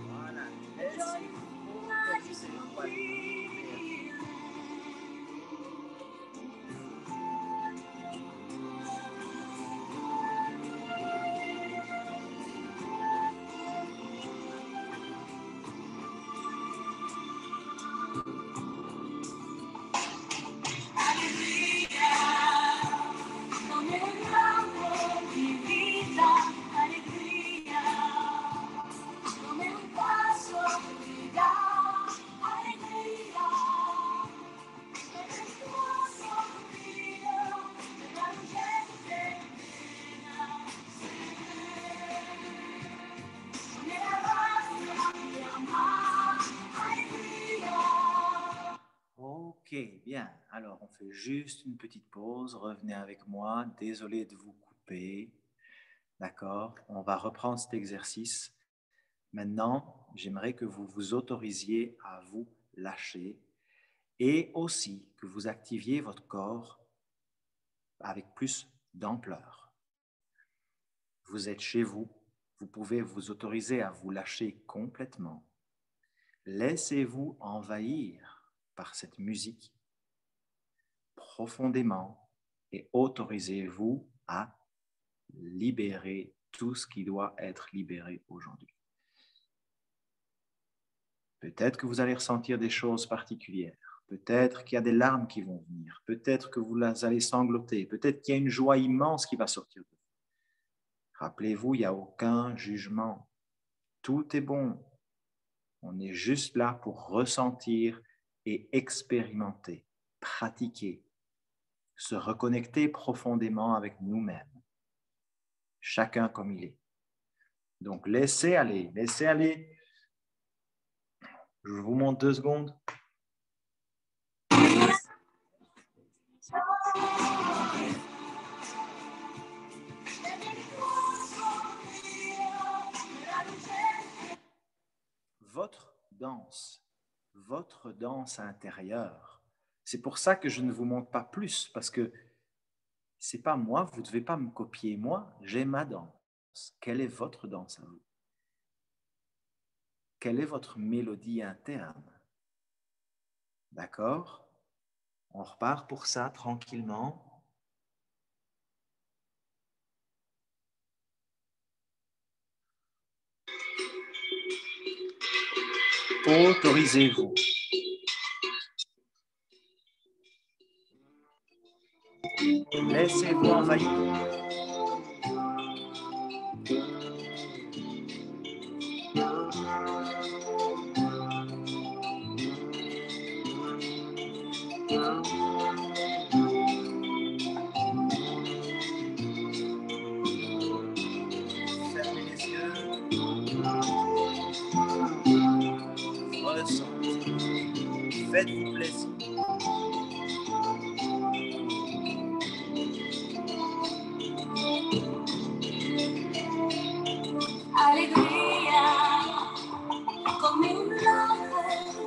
Speaker 1: Voilà, laissez-vous magical feeling. Ok, bien. Alors, on fait juste une petite pause. Revenez avec moi. Désolé de vous couper. D'accord? On va reprendre cet exercice. Maintenant, j'aimerais que vous vous autorisiez à vous lâcher et aussi que vous activiez votre corps avec plus d'ampleur. Vous êtes chez vous. Vous pouvez vous autoriser à vous lâcher complètement. Laissez-vous envahir par cette musique profondément et autorisez-vous à libérer tout ce qui doit être libéré aujourd'hui. Peut-être que vous allez ressentir des choses particulières. Peut-être qu'il y a des larmes qui vont venir. Peut-être que vous allez sangloter. Peut-être qu'il y a une joie immense qui va sortir de vous. Rappelez-vous, il n'y a aucun jugement. Tout est bon. On est juste là pour ressentir et expérimenter, pratiquer, se reconnecter profondément avec nous-mêmes, chacun comme il est. Donc, laissez aller, laissez aller. Je vous montre 2 secondes. Votre danse intérieure. C'est pour ça que je ne vous montre pas plus, parce que c'est pas moi, vous ne devez pas me copier moi, j'ai ma danse. Quelle est votre danse à vous? Quelle est votre mélodie interne? D'accord? On repart pour ça tranquillement. Autorisez-vous. Laissez-vous envahir. Fermez les yeux. Ressentez. Faites-vous plaisir.
Speaker 3: Alegría, come un loco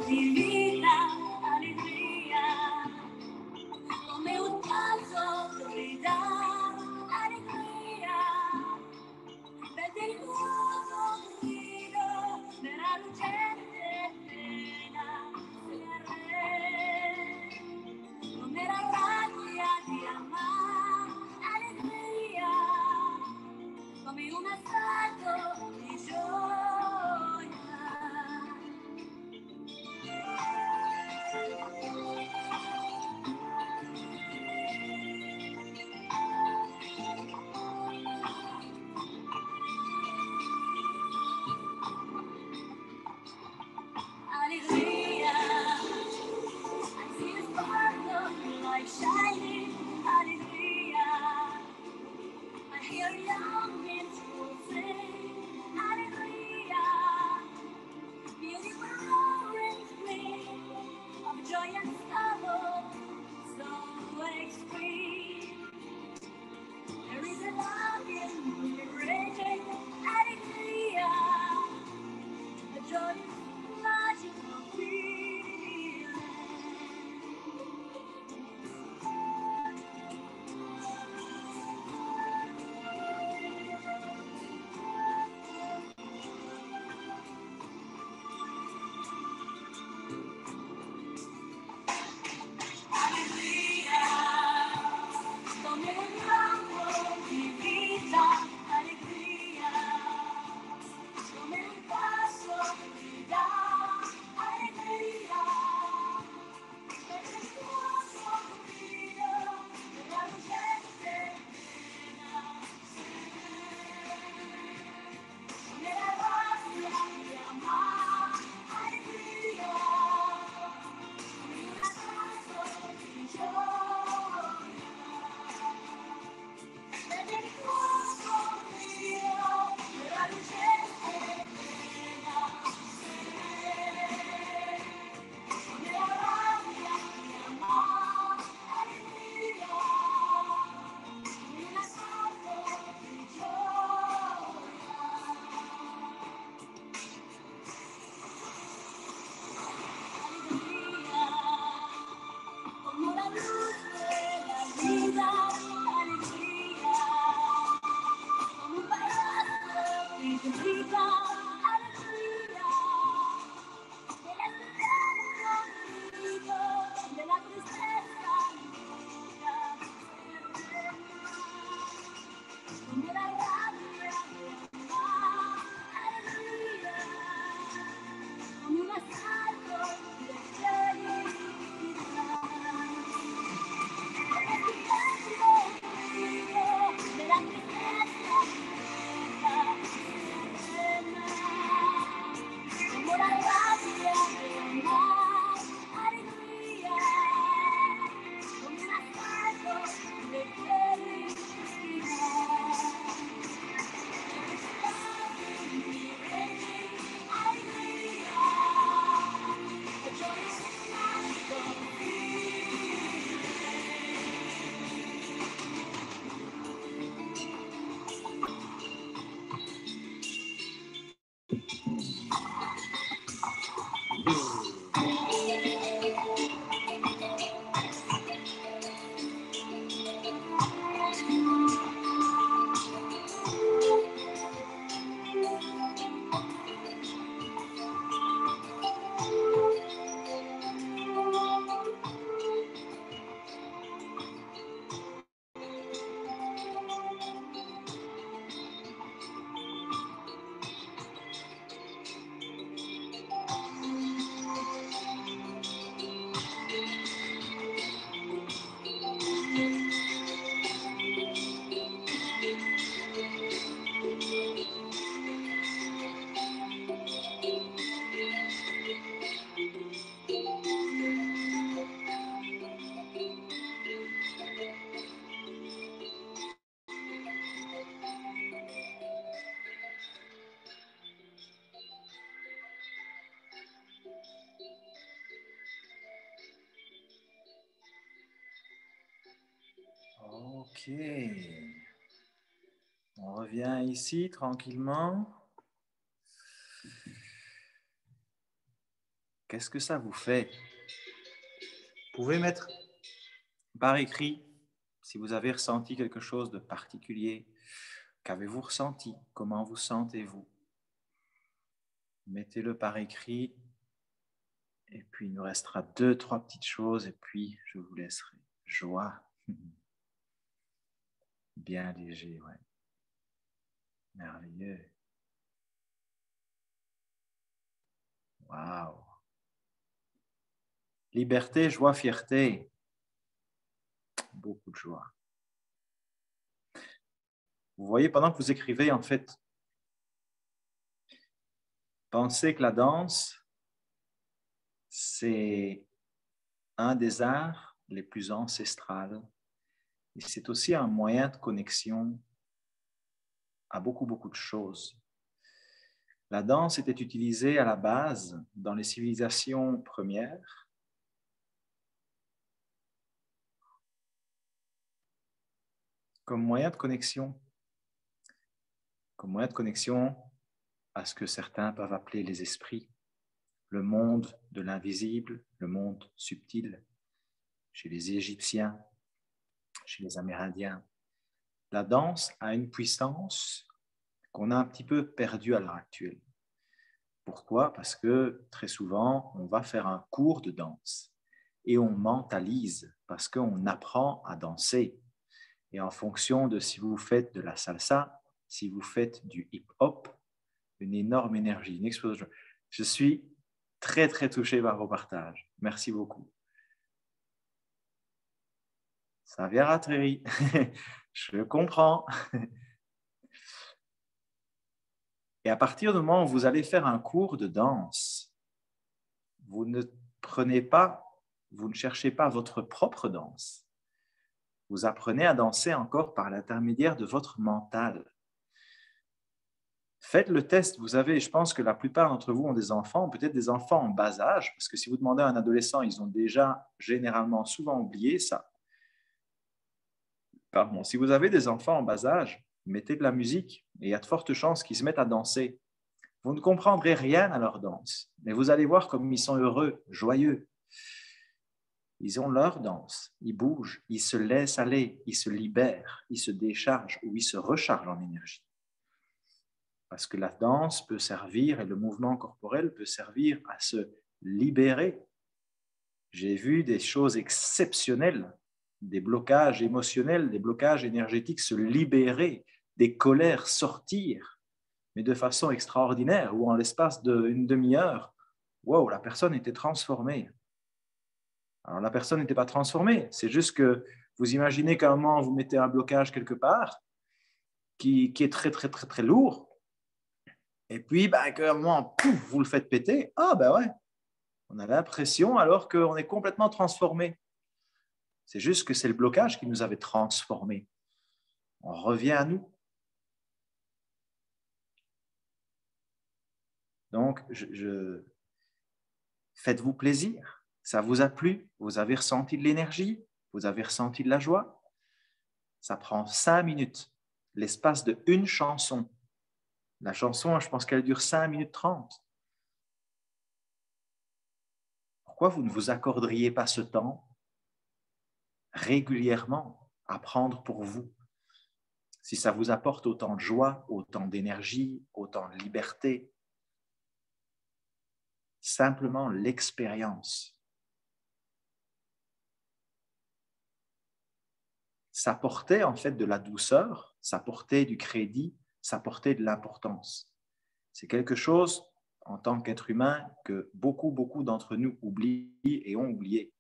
Speaker 3: di vita, alegría, come un calcio florida, alegría, vede il nuovo giro della lucente pena, come la rabbia di amar, alegría, come un assalto di gioia.
Speaker 1: Ok. On revient ici tranquillement. Qu'est-ce que ça vous fait? Vous pouvez mettre par écrit si vous avez ressenti quelque chose de particulier. Qu'avez-vous ressenti? Comment vous sentez-vous? Mettez-le par écrit. Et puis, il nous restera 2-3 petites choses. Et puis, je vous laisserai. Joie. Bien léger, ouais. Merveilleux. Waouh. Liberté, joie, fierté. Beaucoup de joie. Vous voyez, pendant que vous écrivez, en fait, pensez que la danse, c'est un des arts les plus ancestrales. Et c'est aussi un moyen de connexion à beaucoup, beaucoup de choses. La danse était utilisée à la base dans les civilisations premières comme moyen de connexion à ce que certains peuvent appeler les esprits, le monde de l'invisible, le monde subtil, chez les Égyptiens, chez les Amérindiens. La danse a une puissance qu'on a un petit peu perdue à l'heure actuelle. Pourquoi? Parce que très souvent, on va faire un cours de danse et on mentalise parce qu'on apprend à danser. Et en fonction de si vous faites de la salsa, si vous faites du hip-hop, une énorme énergie, une explosion. Je suis très, très touché par vos partages. Merci beaucoup. Ça vient Rateri. Je comprends. Et à partir du moment où vous allez faire un cours de danse, vous ne cherchez pas votre propre danse. Vous apprenez à danser encore par l'intermédiaire de votre mental. Faites le test. Vous avez, je pense que la plupart d'entre vous ont des enfants, peut-être des enfants en bas âge, parce que si vous demandez à un adolescent, ils ont déjà généralement souvent oublié ça. Pardon. Si vous avez des enfants en bas âge, mettez de la musique et il y a de fortes chances qu'ils se mettent à danser. Vous ne comprendrez rien à leur danse, mais vous allez voir comme ils sont heureux, joyeux. Ils ont leur danse, ils bougent, ils se laissent aller, ils se libèrent, ils se déchargent ou ils se rechargent en énergie. Parce que la danse peut servir et le mouvement corporel peut servir à se libérer. J'ai vu des choses exceptionnelles, des blocages émotionnels, des blocages énergétiques se libérer, des colères sortir, mais de façon extraordinaire, où en l'espace d'une demi-heure, wow, la personne était transformée. Alors la personne n'était pas transformée, c'est juste que vous imaginez qu'à un moment, vous mettez un blocage quelque part qui est très, très, très, très lourd, et puis qu'à un moment, pouf, vous le faites péter, ah ben ouais, on a l'impression alors qu'on est complètement transformé. C'est juste que c'est le blocage qui nous avait transformés. On revient à nous. Donc, faites-vous plaisir. Ça vous a plu? Vous avez ressenti de l'énergie? Vous avez ressenti de la joie? Ça prend 5 minutes, l'espace de une chanson. La chanson, je pense qu'elle dure 5 minutes 30. Pourquoi vous ne vous accorderiez pas ce temps régulièrement à prendre pour vous? Si ça vous apporte autant de joie, autant d'énergie, autant de liberté, simplement l'expérience. Ça portait en fait de la douceur, ça portait du crédit, ça portait de l'importance. C'est quelque chose, en tant qu'être humain, que beaucoup, beaucoup d'entre nous oublient et ont oublié.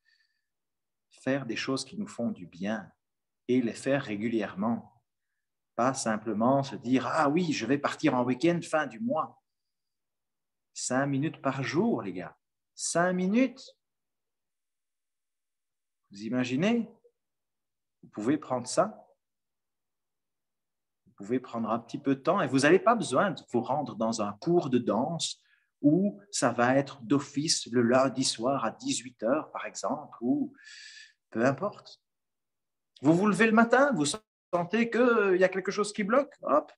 Speaker 1: Faire des choses qui nous font du bien et les faire régulièrement. Pas simplement se dire « Ah oui, je vais partir en week-end fin du mois ». 5 minutes par jour, les gars. 5 minutes. Vous imaginez? Vous pouvez prendre ça. Vous pouvez prendre un petit peu de temps et vous n'avez pas besoin de vous rendre dans un cours de danse où ça va être d'office le lundi soir à 18h, par exemple, ou peu importe. Vous vous levez le matin, vous sentez qu'il y a quelque chose qui bloque, hop,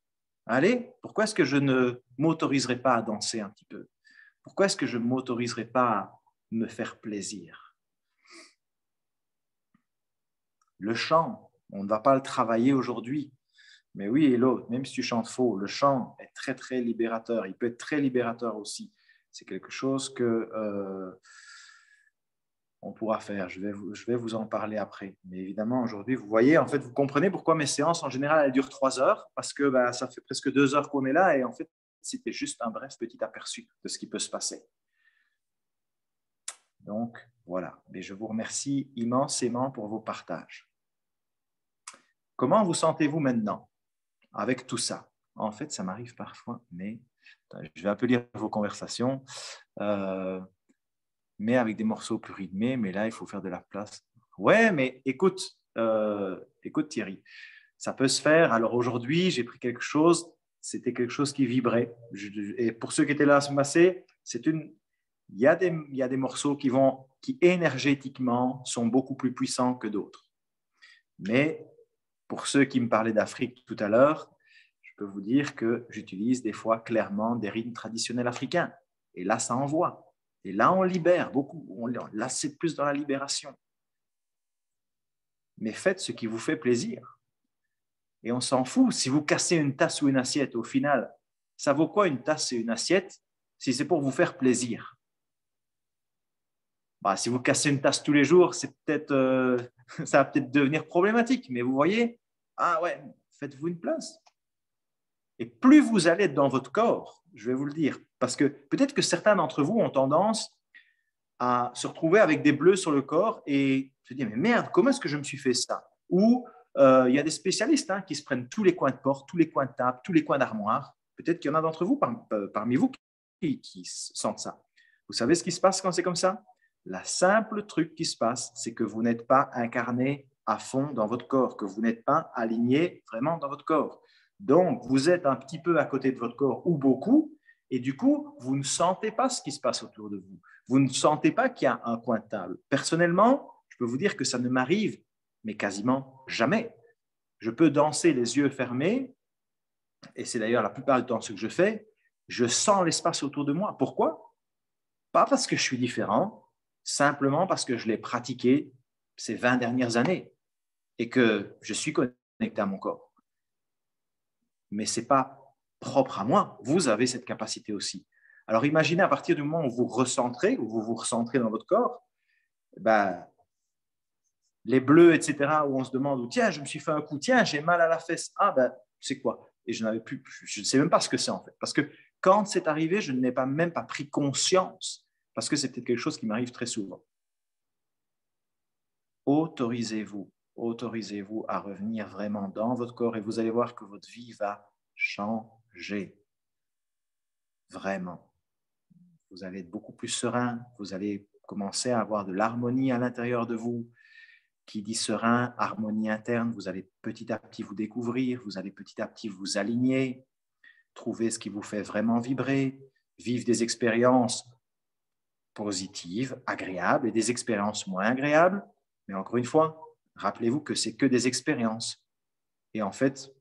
Speaker 1: allez, pourquoi est-ce que je ne m'autoriserai pas à danser un petit peu? Pourquoi est-ce que je ne m'autoriserai pas à me faire plaisir? Le chant, on ne va pas le travailler aujourd'hui. Mais oui, et l'autre, même si tu chantes faux, le chant est très, très libérateur. Il peut être très libérateur aussi. C'est quelque chose que on pourra faire. Je vais vous en parler après. Mais évidemment, aujourd'hui, vous voyez, en fait, vous comprenez pourquoi mes séances, en général, elles durent 3 heures, parce que ça fait presque 2 heures qu'on est là, et en fait, c'était juste un bref petit aperçu de ce qui peut se passer. Donc, voilà. Et je vous remercie immensément pour vos partages. Comment vous sentez-vous maintenant avec tout ça? En fait, ça m'arrive parfois, mais je vais un peu lire vos conversations, mais avec des morceaux plus rythmés, mais là, il faut faire de la place. Ouais, mais écoute Thierry, ça peut se faire. Alors aujourd'hui, j'ai pris quelque chose, c'était quelque chose qui vibrait. Et pour ceux qui étaient là la semaine passée, il y a des morceaux qui énergétiquement sont beaucoup plus puissants que d'autres. Mais pour ceux qui me parlaient d'Afrique tout à l'heure, je peux vous dire que j'utilise des fois clairement des rythmes traditionnels africains. Et là, ça envoie. Et là, on libère beaucoup. Là, c'est plus dans la libération. Mais faites ce qui vous fait plaisir. Et on s'en fout. Si vous cassez une tasse ou une assiette, au final, ça vaut quoi une tasse et une assiette si c'est pour vous faire plaisir? Si vous cassez une tasse tous les jours, ça va peut-être devenir problématique. Mais vous voyez, faites-vous une place. Et plus vous allez être dans votre corps, je vais vous le dire, parce que peut-être que certains d'entre vous ont tendance à se retrouver avec des bleus sur le corps et se dire, mais merde, comment est-ce que je me suis fait ça? Ou il y a des spécialistes qui se prennent tous les coins de porte, tous les coins de table, tous les coins d'armoire. Peut-être qu'il y en a d'entre vous, parmi vous, qui sentent ça. Vous savez ce qui se passe quand c'est comme ça? La simple truc qui se passe, c'est que vous n'êtes pas incarné à fond dans votre corps, que vous n'êtes pas aligné vraiment dans votre corps. Donc, vous êtes un petit peu à côté de votre corps ou beaucoup, et du coup, vous ne sentez pas ce qui se passe autour de vous. Vous ne sentez pas qu'il y a un coin de table. Personnellement, je peux vous dire que ça ne m'arrive, mais quasiment jamais. Je peux danser les yeux fermés, et c'est d'ailleurs la plupart du temps ce que je fais. Je sens l'espace autour de moi. Pourquoi? Pas parce que je suis différent, simplement parce que je l'ai pratiqué ces 20 dernières années et que je suis connecté à mon corps. Mais ce n'est pas propre à moi. Vous avez cette capacité aussi. Alors imaginez à partir du moment où vous recentrez, où vous vous recentrez dans votre corps, les bleus, etc., où on se demande, tiens, je me suis fait un coup, tiens, j'ai mal à la fesse, c'est quoi? Et je ne sais même pas ce que c'est en fait. Parce que quand c'est arrivé, je n'ai même pas pris conscience, parce que c'est peut-être quelque chose qui m'arrive très souvent. Autorisez-vous à revenir vraiment dans votre corps et vous allez voir que votre vie va changer. Vraiment. Vous allez être beaucoup plus serein, vous allez commencer à avoir de l'harmonie à l'intérieur de vous. Qui dit serein, harmonie interne, vous allez petit à petit vous découvrir, vous allez petit à petit vous aligner, trouver ce qui vous fait vraiment vibrer, vivre des expériences positives, agréables et des expériences moins agréables. Mais encore une fois, rappelez-vous que c'est que des expériences. Et en fait,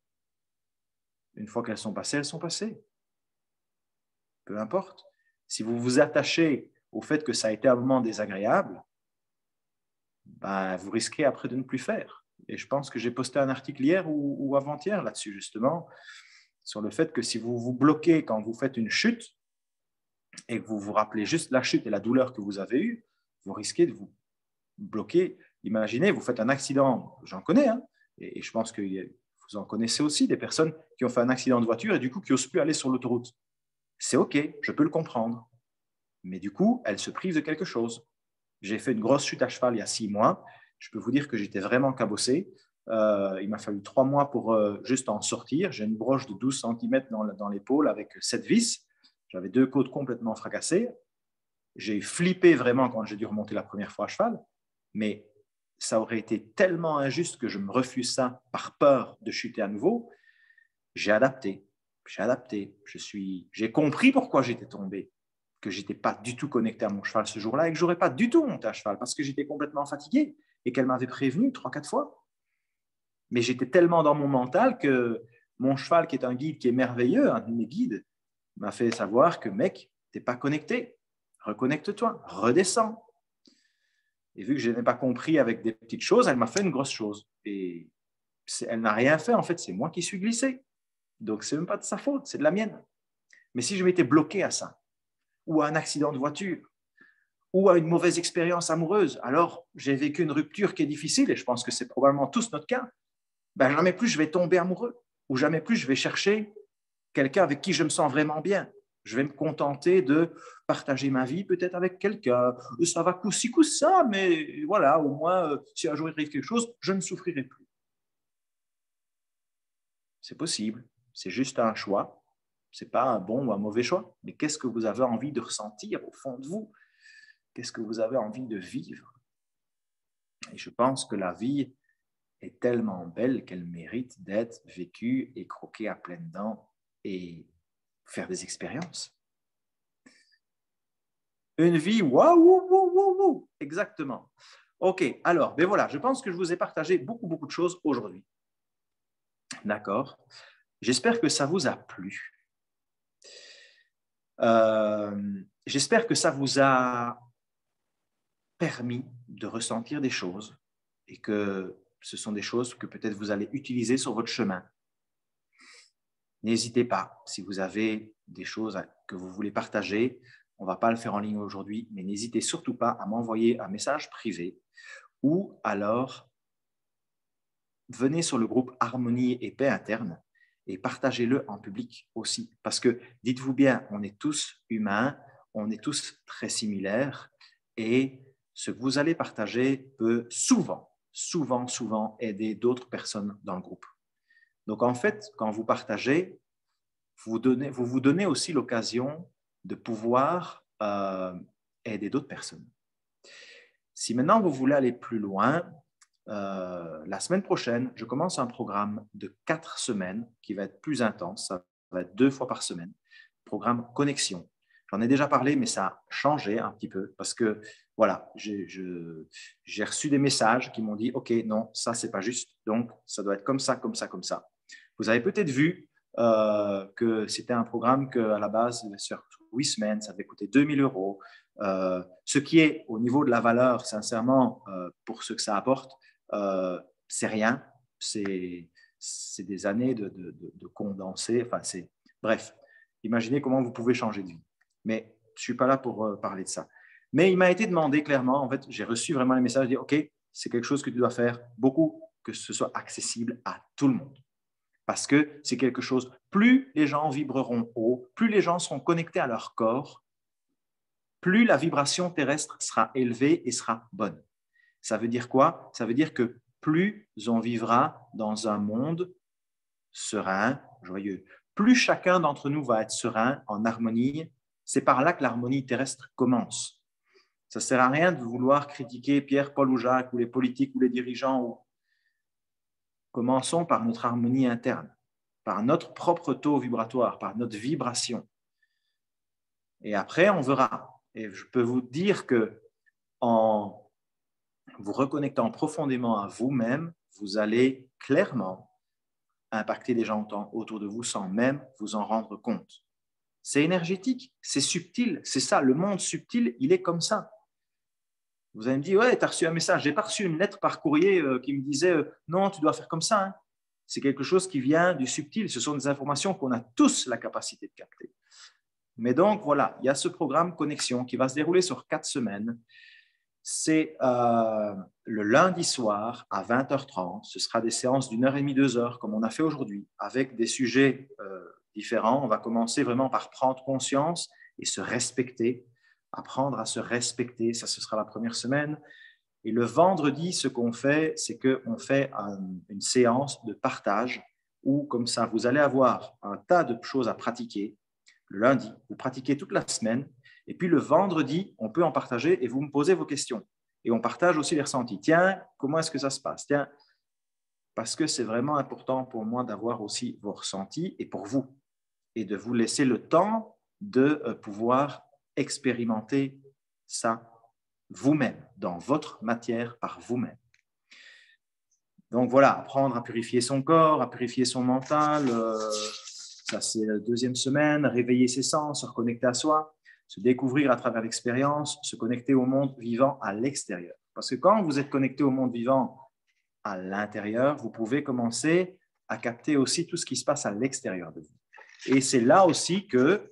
Speaker 1: une fois qu'elles sont passées, elles sont passées. Peu importe. Si vous vous attachez au fait que ça a été un moment désagréable, vous risquez après de ne plus faire. Et je pense que j'ai posté un article hier ou avant-hier là-dessus, justement, sur le fait que si vous vous bloquez quand vous faites une chute et que vous vous rappelez juste la chute et la douleur que vous avez eue, vous risquez de vous bloquer. Imaginez, vous faites un accident, j'en connais, et je pense que vous en connaissez aussi, des personnes qui ont fait un accident de voiture et du coup qui n'osent plus aller sur l'autoroute. C'est OK, je peux le comprendre. Mais du coup, elles se privent de quelque chose. J'ai fait une grosse chute à cheval il y a 6 mois. Je peux vous dire que j'étais vraiment cabossé. Il m'a fallu 3 mois pour juste en sortir. J'ai une broche de 12 cm dans l'épaule avec 7 vis. J'avais 2 côtes complètement fracassées. J'ai flippé vraiment quand j'ai dû remonter la première fois à cheval. Mais ça aurait été tellement injuste que je me refuse ça par peur de chuter à nouveau. J'ai adapté. J'ai compris pourquoi j'étais tombé. Que je n'étais pas du tout connecté à mon cheval ce jour-là et que je n'aurais pas du tout monté à cheval parce que j'étais complètement fatigué et qu'elle m'avait prévenu 3-4 fois. Mais j'étais tellement dans mon mental que mon cheval, qui est un guide qui est merveilleux, un de mes guides, m'a fait savoir que, mec, tu n'es pas connecté. Reconnecte-toi, redescends. Et vu que je n'ai pas compris avec des petites choses, elle m'a fait une grosse chose. Et elle n'a rien fait, en fait, c'est moi qui suis glissé. Donc, ce n'est même pas de sa faute, c'est de la mienne. Mais si je m'étais bloqué à ça, ou à un accident de voiture, ou à une mauvaise expérience amoureuse, alors j'ai vécu une rupture qui est difficile, et je pense que c'est probablement tous notre cas, ben, jamais plus je vais tomber amoureux, ou jamais plus je vais chercher quelqu'un avec qui je me sens vraiment bien. Je vais me contenter de partager ma vie peut-être avec quelqu'un. Ça va coup-ci, coup-ça, mais voilà, au moins, si un jour il arrive quelque chose, je ne souffrirai plus. C'est possible, c'est juste un choix. Ce n'est pas un bon ou un mauvais choix, mais qu'est-ce que vous avez envie de ressentir au fond de vous? Qu'est-ce que vous avez envie de vivre? Et je pense que la vie est tellement belle qu'elle mérite d'être vécue et croquée à pleines dents et faire des expériences. Une vie, waouh, waouh, waouh, waouh, exactement. Ok, alors, ben voilà, je pense que je vous ai partagé beaucoup de choses aujourd'hui. D'accord. J'espère que ça vous a plu. J'espère que ça vous a permis de ressentir des choses et que ce sont des choses que peut-être vous allez utiliser sur votre chemin. N'hésitez pas, si vous avez des choses que vous voulez partager, on ne va pas le faire en ligne aujourd'hui, mais n'hésitez surtout pas à m'envoyer un message privé ou alors venez sur le groupe Harmonie et Paix Interne et partagez-le en public aussi. Parce que dites-vous bien, on est tous humains, on est tous très similaires et ce que vous allez partager peut souvent aider d'autres personnes dans le groupe. Donc en fait, quand vous partagez, vous vous donnez aussi l'occasion de pouvoir aider d'autres personnes. Si maintenant vous voulez aller plus loin, la semaine prochaine, je commence un programme de 4 semaines qui va être plus intense. Ça va être 2 fois par semaine. Programme Connexion. J'en ai déjà parlé, mais ça a changé un petit peu parce que voilà, j'ai reçu des messages qui m'ont dit OK, non, ça, c'est pas juste. Donc, ça doit être comme ça, comme ça, comme ça. Vous avez peut-être vu que c'était un programme qu'à la base, sur 8 semaines, ça avait coûté 2 000 €. Ce qui est au niveau de la valeur, sincèrement, pour ce que ça apporte, c'est rien. C'est des années de condensé. Enfin, bref, imaginez comment vous pouvez changer de vie. Mais je ne suis pas là pour parler de ça. Mais il m'a été demandé clairement, en fait, j'ai reçu vraiment les messages, dire, OK, c'est quelque chose que tu dois faire beaucoup, que ce soit accessible à tout le monde. Parce que c'est quelque chose, plus les gens vibreront haut, plus les gens seront connectés à leur corps, plus la vibration terrestre sera élevée et sera bonne. Ça veut dire quoi? Ça veut dire que plus on vivra dans un monde serein, joyeux, plus chacun d'entre nous va être serein, en harmonie, c'est par là que l'harmonie terrestre commence. Ça ne sert à rien de vouloir critiquer Pierre, Paul ou Jacques, ou les politiques, ou les dirigeants. Commençons par notre harmonie interne, par notre propre taux vibratoire, par notre vibration. Et après, on verra. Et je peux vous dire que en vous reconnectant profondément à vous-même, vous allez clairement impacter les gens autour de vous sans même vous en rendre compte. C'est énergétique, c'est subtil, c'est ça, le monde subtil, il est comme ça. Vous allez me dire, ouais, tu as reçu un message. Je n'ai pas reçu une lettre par courrier qui me disait, non, tu dois faire comme ça. Hein. C'est quelque chose qui vient du subtil. Ce sont des informations qu'on a tous la capacité de capter. Mais donc, voilà, il y a ce programme Connexion qui va se dérouler sur 4 semaines. C'est le lundi soir à 20h30. Ce sera des séances d'1h30, 2 heures, comme on a fait aujourd'hui, avec des sujets différents. On va commencer vraiment par prendre conscience et se respecter, apprendre à se respecter. Ça, ce sera la première semaine. Et le vendredi, ce qu'on fait, c'est qu'on fait une séance de partage où, comme ça, vous allez avoir un tas de choses à pratiquer. Le lundi, vous pratiquez toute la semaine. Et puis le vendredi, on peut en partager et vous me posez vos questions. Et on partage aussi les ressentis. Tiens, comment est-ce que ça se passe? Tiens, parce que c'est vraiment important pour moi d'avoir aussi vos ressentis et pour vous. Et de vous laisser le temps de pouvoir expérimenter ça vous-même, dans votre matière, par vous-même. Donc voilà, apprendre à purifier son corps, à purifier son mental, ça c'est la deuxième semaine, réveiller ses sens, se reconnecter à soi, se découvrir à travers l'expérience, se connecter au monde vivant à l'extérieur. Parce que quand vous êtes connecté au monde vivant à l'intérieur, vous pouvez commencer à capter aussi tout ce qui se passe à l'extérieur de vous. Et c'est là aussi que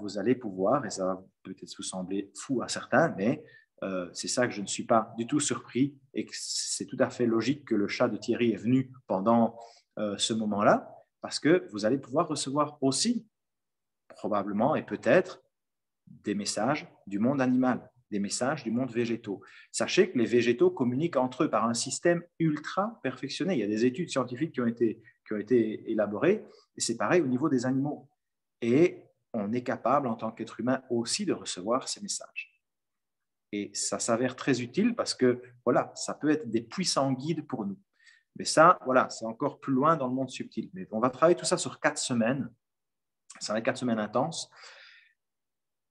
Speaker 1: vous allez pouvoir, et ça va peut-être vous sembler fou à certains, mais c'est ça que je ne suis pas du tout surpris et que c'est tout à fait logique que le chat de Thierry est venu pendant ce moment-là, parce que vous allez pouvoir recevoir aussi, probablement et peut-être, des messages du monde animal, des messages du monde végétaux. Sachez que les végétaux communiquent entre eux par un système ultra perfectionné. Il y a des études scientifiques qui ont été élaborées, et c'est pareil au niveau des animaux. Et on est capable, en tant qu'être humain, aussi de recevoir ces messages. Et ça s'avère très utile parce que, voilà, ça peut être des puissants guides pour nous. Mais ça, voilà, c'est encore plus loin dans le monde subtil. Mais on va travailler tout ça sur 4 semaines. Ça va être 4 semaines intenses.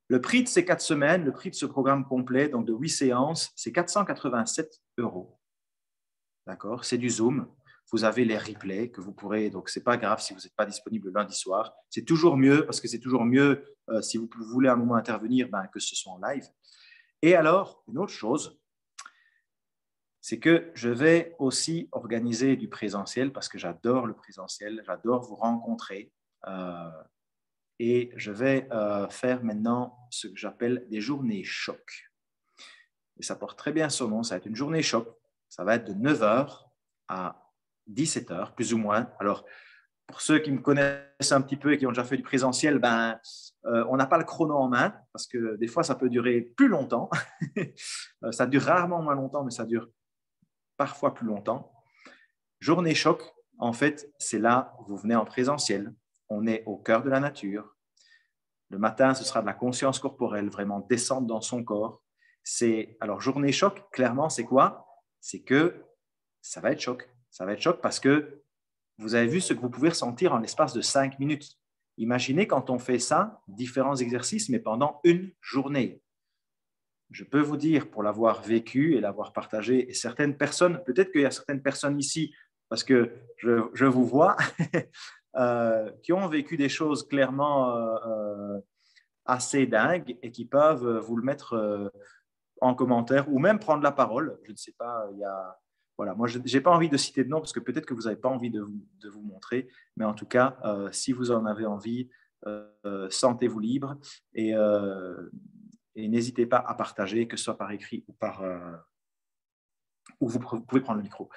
Speaker 1: Le prix de ces 4 semaines, le prix de ce programme complet, donc de 8 séances, c'est 487 €. D'accord? C'est du Zoom. Vous avez les replays que vous pourrez, donc ce n'est pas grave si vous n'êtes pas disponible le lundi soir. C'est toujours mieux, parce que c'est toujours mieux, si vous voulez à un moment intervenir, que ce soit en live. Et alors, une autre chose, c'est que je vais aussi organiser du présentiel parce que j'adore le présentiel, j'adore vous rencontrer. Et je vais faire maintenant ce que j'appelle des journées choc. Et ça porte très bien son nom, ça va être une journée choc. Ça va être de 9 h à 17 h, plus ou moins. Alors, pour ceux qui me connaissent un petit peu et qui ont déjà fait du présentiel, on n'a pas le chrono en main parce que des fois, ça peut durer plus longtemps. Ça dure rarement moins longtemps, mais ça dure parfois plus longtemps. Journée choc, en fait, c'est là où vous venez en présentiel. On est au cœur de la nature. Le matin, ce sera de la conscience corporelle, vraiment descendre dans son corps. Alors, journée choc, clairement, c'est quoi? C'est que ça va être choc. Ça va être choc parce que vous avez vu ce que vous pouvez ressentir en l'espace de 5 minutes. Imaginez quand on fait ça, différents exercices, mais pendant une journée. Je peux vous dire, pour l'avoir vécu et l'avoir partagé, et certaines personnes, peut-être qu'il y a certaines personnes ici, parce que je vous vois, qui ont vécu des choses clairement assez dingues et qui peuvent vous le mettre en commentaire ou même prendre la parole. Je ne sais pas, voilà, moi, je n'ai pas envie de citer de nom parce que peut-être que vous n'avez pas envie de vous montrer, mais en tout cas, si vous en avez envie, sentez-vous libre et n'hésitez pas à partager, que ce soit par écrit ou vous pouvez prendre le micro.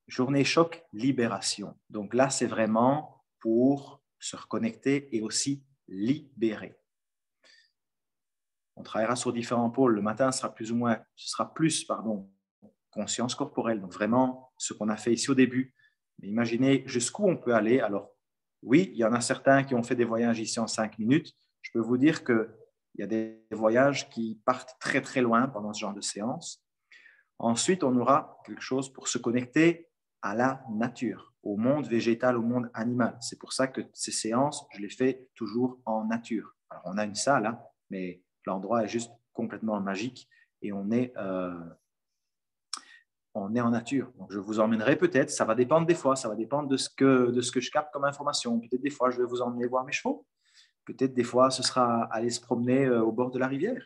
Speaker 1: Journée choc, libération. Donc là, c'est vraiment pour se reconnecter et aussi libérer. On travaillera sur différents pôles. Le matin, ce sera plus, conscience corporelle, donc vraiment ce qu'on a fait ici au début. Mais imaginez jusqu'où on peut aller. Alors, oui, il y en a certains qui ont fait des voyages ici en 5 minutes. Je peux vous dire qu'il y a des voyages qui partent très, très loin pendant ce genre de séance. Ensuite, on aura quelque chose pour se connecter à la nature, au monde végétal, au monde animal. C'est pour ça que ces séances, je les fais toujours en nature. Alors, on a une salle, hein, mais l'endroit est juste complètement magique et on est en nature. Donc, je vous emmènerai peut-être, ça va dépendre des fois, ça va dépendre de ce que je capte comme information. Peut-être des fois, je vais vous emmener voir mes chevaux. Peut-être des fois, ce sera aller se promener au bord de la rivière.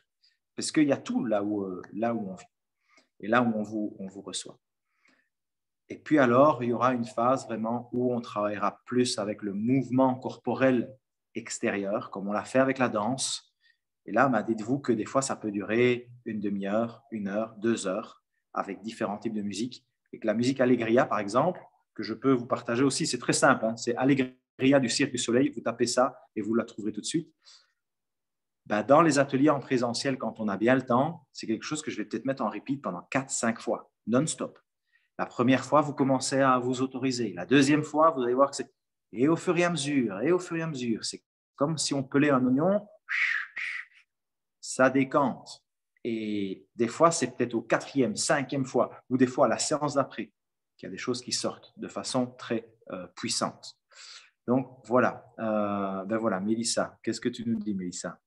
Speaker 1: Parce qu'il y a tout là où on vit et là où on vous reçoit. Et puis alors, il y aura une phase vraiment où on travaillera plus avec le mouvement corporel extérieur, comme on l'a fait avec la danse. Et là, dites-vous que des fois, ça peut durer une demi-heure, 1 heure, 2 heures, avec différents types de musique. Et que la musique Allegria, par exemple, que je peux vous partager aussi, c'est très simple, hein, c'est Allegria du Cirque du Soleil, vous tapez ça et vous la trouverez tout de suite. Dans les ateliers en présentiel, quand on a bien le temps, c'est quelque chose que je vais peut-être mettre en repeat pendant 4-5 fois, non-stop. La première fois, vous commencez à vous autoriser. La deuxième fois, vous allez voir que c'est… Et au fur et à mesure, c'est comme si on pelait un oignon, ça décante. Et des fois, c'est peut-être au 4e, 5e fois, ou des fois à la séance d'après, qu'il y a des choses qui sortent de façon très puissante. Donc, voilà. Voilà, Mélissa, qu'est-ce que tu nous dis, Mélissa?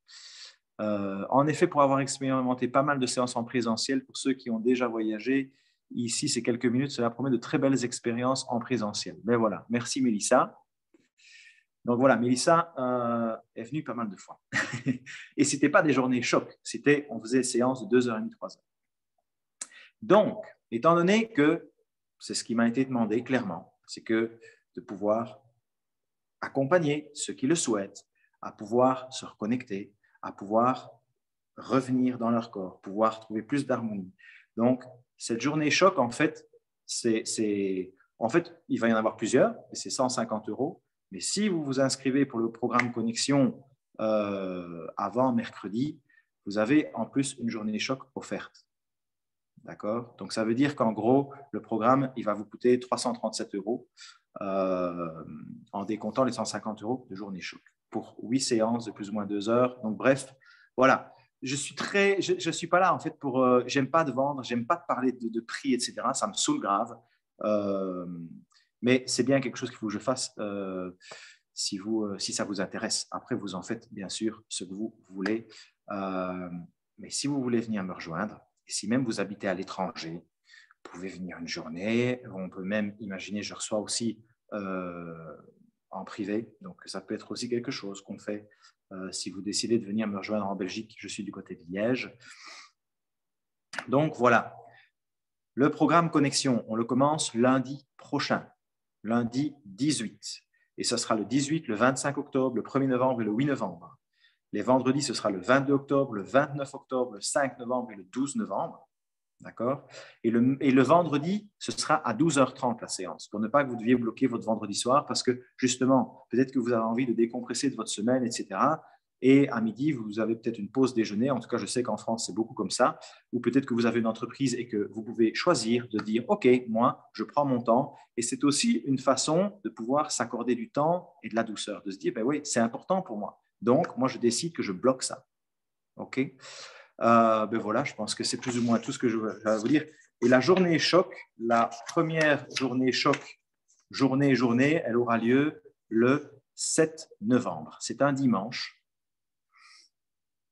Speaker 1: En effet, pour avoir expérimenté pas mal de séances en présentiel, pour ceux qui ont déjà voyagé, ici, ces quelques minutes, cela promet de très belles expériences en présentiel. Mais voilà, merci Mélissa. Donc voilà, Mélissa est venue pas mal de fois. Et ce n'était pas des journées choc, on faisait séance de 2h30, 3h. Donc, étant donné que c'est ce qui m'a été demandé clairement, c'est que de pouvoir accompagner ceux qui le souhaitent à pouvoir se reconnecter, à pouvoir revenir dans leur corps, pouvoir trouver plus d'harmonie. Donc, cette journée choc, en fait, il va y en avoir plusieurs, et c'est 150 €. Mais si vous vous inscrivez pour le programme Connexion avant mercredi, vous avez en plus une journée choc offerte. D'accord? Donc, ça veut dire qu'en gros, le programme, il va vous coûter 337 € en décomptant les 150 € de journée choc pour 8 séances de plus ou moins 2 heures. Donc, bref, voilà. Je suis pas là, en fait, j'aime pas de vendre, j'aime pas de parler de prix, etc. Ça me saoule grave. Mais c'est bien quelque chose qu'il faut que je fasse si ça vous intéresse. Après, vous en faites, bien sûr, ce que vous voulez. Mais si vous voulez venir me rejoindre, et si même vous habitez à l'étranger, vous pouvez venir une journée. On peut même imaginer, je reçois aussi en privé. Donc, ça peut être aussi quelque chose qu'on fait. Si vous décidez de venir me rejoindre en Belgique, je suis du côté de Liège. Donc, voilà. Le programme Connexion, on le commence lundi prochain, lundi 18. Et ce sera le 18, le 25 octobre, le 1er novembre et le 8 novembre. Les vendredis, ce sera le 22 octobre, le 29 octobre, le 5 novembre et le 12 novembre. D'accord? Et le vendredi, ce sera à 12h30 la séance, pour ne pas que vous deviez bloquer votre vendredi soir, parce que justement, peut-être que vous avez envie de décompresser de votre semaine, etc. Et à midi, vous avez peut-être une pause déjeuner. En tout cas, je sais qu'en France, c'est beaucoup comme ça. Ou peut-être que vous avez une entreprise et que vous pouvez choisir de dire, OK, moi, je prends mon temps. Et c'est aussi une façon de pouvoir s'accorder du temps et de la douceur, de se dire, ben oui, c'est important pour moi. Donc, moi, je décide que je bloque ça. OK? Ben voilà, je pense que c'est plus ou moins tout ce que je vais vous dire. Et la journée choc, la première journée choc, journée, elle aura lieu le 7 novembre. C'est un dimanche.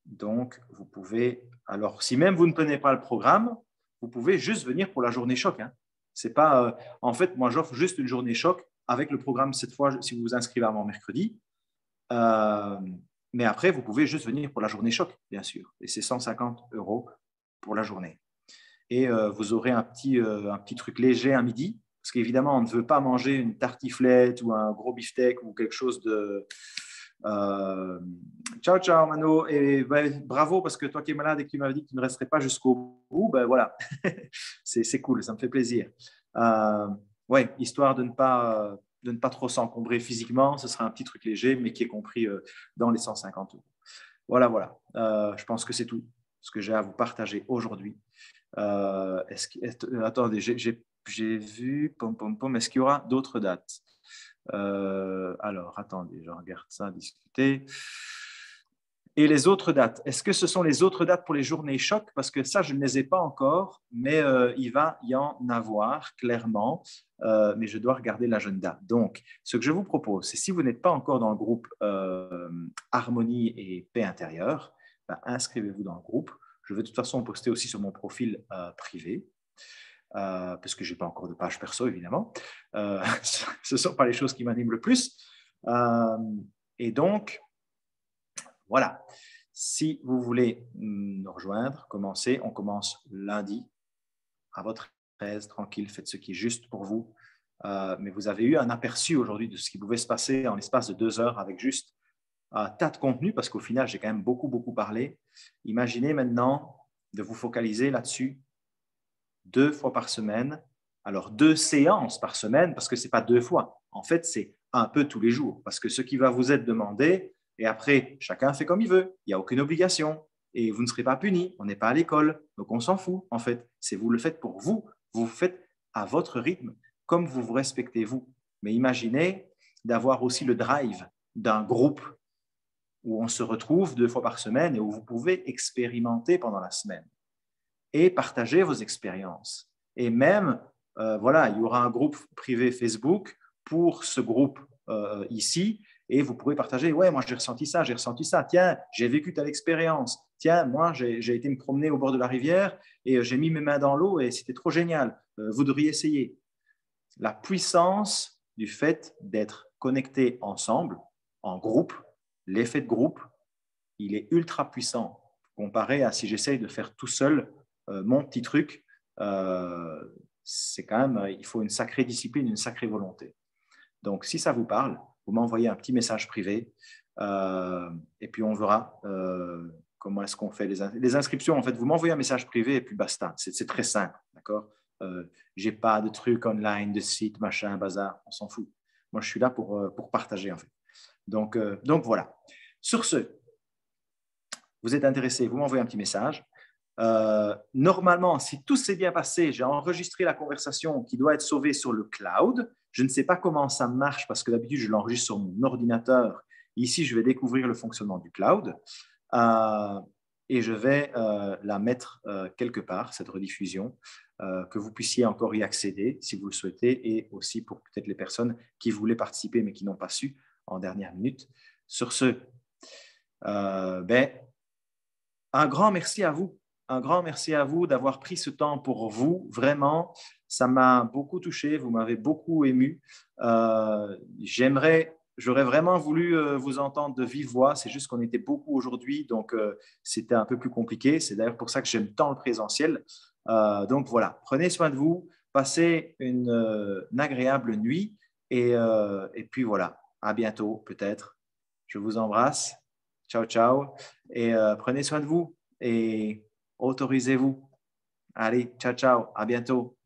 Speaker 1: Donc, vous pouvez, alors si même vous ne prenez pas le programme, vous pouvez juste venir pour la journée choc. Hein. C'est pas, en fait, moi j'offre juste une journée choc avec le programme cette fois, si vous vous inscrivez avant mercredi. Mais après, vous pouvez juste venir pour la journée choc, bien sûr. Et c'est 150 € pour la journée. Et vous aurez un petit truc léger à midi, parce qu'évidemment, on ne veut pas manger une tartiflette ou un gros beefsteak ou quelque chose de... Ciao, ciao, Mano. Et ben, bravo, parce que toi qui es malade et que tu m'avais dit que tu ne resterais pas jusqu'au bout, ben voilà, c'est cool, ça me fait plaisir. Ouais, histoire de ne pas trop s'encombrer physiquement, ce sera un petit truc léger, mais qui est compris dans les 150 €. Voilà. Je pense que c'est tout ce que j'ai à vous partager aujourd'hui. Attendez, j'ai vu, est-ce qu'il y aura d'autres dates? Alors, attendez, je regarde ça, discuter. Et les autres dates, est-ce que ce sont les autres dates pour les journées choc? Parce que ça, je ne les ai pas encore, mais il va y en avoir clairement, mais je dois regarder l'agenda. Donc, ce que je vous propose, c'est si vous n'êtes pas encore dans le groupe Harmonie et Paix intérieure, ben, inscrivez-vous dans le groupe. Je vais de toute façon poster aussi sur mon profil privé. Parce que je n'ai pas encore de page perso, évidemment. Ce ne sont pas les choses qui m'animent le plus. Et donc, voilà. Si vous voulez nous rejoindre, on commence lundi à votre aise, tranquille, faites ce qui est juste pour vous. Mais vous avez eu un aperçu aujourd'hui de ce qui pouvait se passer en l'espace de 2 heures avec juste un tas de contenu, parce qu'au final, j'ai quand même beaucoup parlé. Imaginez maintenant de vous focaliser là-dessus 2 fois par semaine. Alors, 2 séances par semaine, parce que ce n'est pas 2 fois. En fait, c'est un peu tous les jours, parce que ce qui va vous être demandé, et après, chacun fait comme il veut. Il n'y a aucune obligation. Et vous ne serez pas puni. On n'est pas à l'école. Donc, on s'en fout, en fait. C'est vous le faites pour vous. Vous le faites à votre rythme, comme vous vous respectez vous. Mais imaginez d'avoir aussi le drive d'un groupe où on se retrouve 2 fois par semaine et où vous pouvez expérimenter pendant la semaine et partager vos expériences. Et même, voilà, il y aura un groupe privé Facebook pour ce groupe ici, et vous pourrez partager, ouais, moi j'ai ressenti ça, tiens, j'ai vécu telle expérience, tiens, moi j'ai été me promener au bord de la rivière et j'ai mis mes mains dans l'eau et c'était trop génial. vous devriez essayer. La puissance du fait d'être connectés ensemble, en groupe, l'effet de groupe, il est ultra puissant comparé à si j'essaye de faire tout seul mon petit truc. C'est quand même, il faut une sacrée discipline, une sacrée volonté. Donc, si ça vous parle, vous m'envoyez un petit message privé et puis on verra comment est-ce qu'on fait les inscriptions. En fait, vous m'envoyez un message privé et puis basta. C'est très simple, d'accord. J'ai pas de trucs online, de site, machin, bazar, on s'en fout. Moi, je suis là pour partager, en fait. Donc voilà. Sur ce, vous êtes intéressé, vous m'envoyez un petit message. Normalement, si tout s'est bien passé, j'ai enregistré la conversation qui doit être sauvée sur le cloud. Je ne sais pas comment ça marche parce que d'habitude, je l'enregistre sur mon ordinateur. Ici, je vais découvrir le fonctionnement du cloud et je vais la mettre quelque part, cette rediffusion, que vous puissiez encore y accéder si vous le souhaitez et aussi pour peut-être les personnes qui voulaient participer mais qui n'ont pas su en dernière minute. Sur ce, un grand merci à vous. Un grand merci à vous d'avoir pris ce temps pour vous. Vraiment, ça m'a beaucoup touché. Vous m'avez beaucoup ému. J'aurais vraiment voulu vous entendre de vive voix. C'est juste qu'on était beaucoup aujourd'hui, donc c'était un peu plus compliqué. C'est d'ailleurs pour ça que j'aime tant le présentiel. Donc voilà, prenez soin de vous. Passez une agréable nuit. Et puis voilà, à bientôt peut-être. Je vous embrasse. Ciao, ciao. Et prenez soin de vous et autorisez-vous. Allez, ciao, ciao. À bientôt.